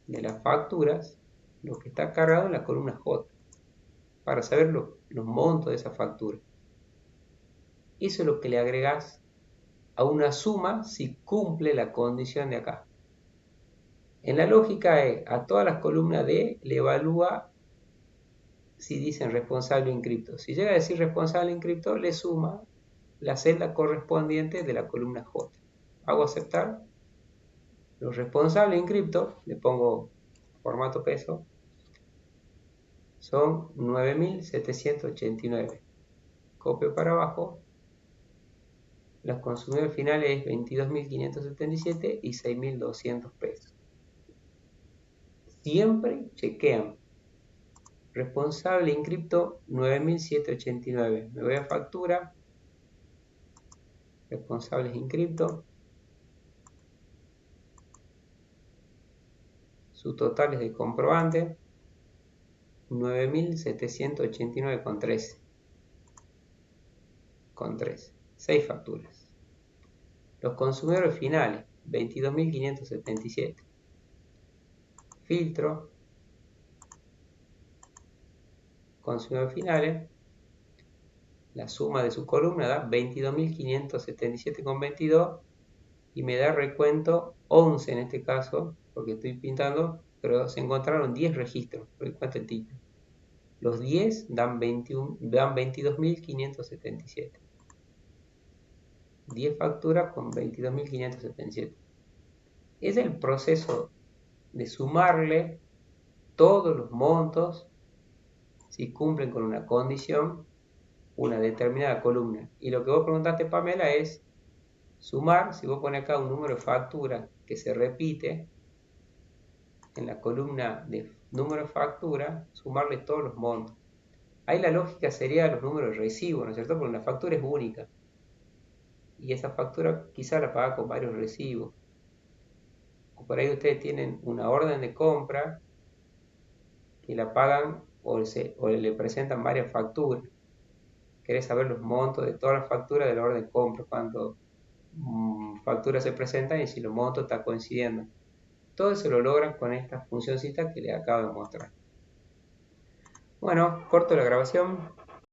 de las facturas lo que está cargado en la columna J para saber los montos de esa factura. Eso es lo que le agregas a una suma si cumple la condición de acá. En la lógica es, a todas las columnas D le evalúa si dicen responsable en cripto. Si llega a decir responsable en cripto, le suma la celda correspondiente de la columna J. Hago aceptar. Los responsables en cripto, le pongo formato peso, son 9.789. Copio para abajo. Los consumidores finales es 22.577 y 6.200 pesos. Siempre chequean Responsable inscripto 9.789. Me voy a factura. Responsables inscripto. Su total es de comprobante 9.789,13. Con 3. 6 facturas. Los consumidores finales 22.577. Filtro. Consumidores finales. La suma de su columna da 22.577,22 y me da recuento 11 en este caso, porque estoy pintando, pero se encontraron 10 registros, recuento el título. Los 10 dan 22.577. 10 facturas con 22.577. Es el proceso de sumarle todos los montos si cumplen con una condición una determinada columna. Y lo que vos preguntaste, Pamela, es sumar. Si vos pones acá un número de factura que se repite en la columna de número de factura, sumarle todos los montos. Ahí la lógica sería los números de recibo, ¿no es cierto? Porque una factura es única. Y esa factura quizá la paga con varios recibos. O por ahí ustedes tienen una orden de compra que la pagan o le presentan varias facturas. Querés saber los montos de todas las facturas de la orden de compra, cuántas facturas se presentan y si los montos están coincidiendo. Todo eso lo logran con esta funcióncita que les acabo de mostrar. Bueno, corto la grabación.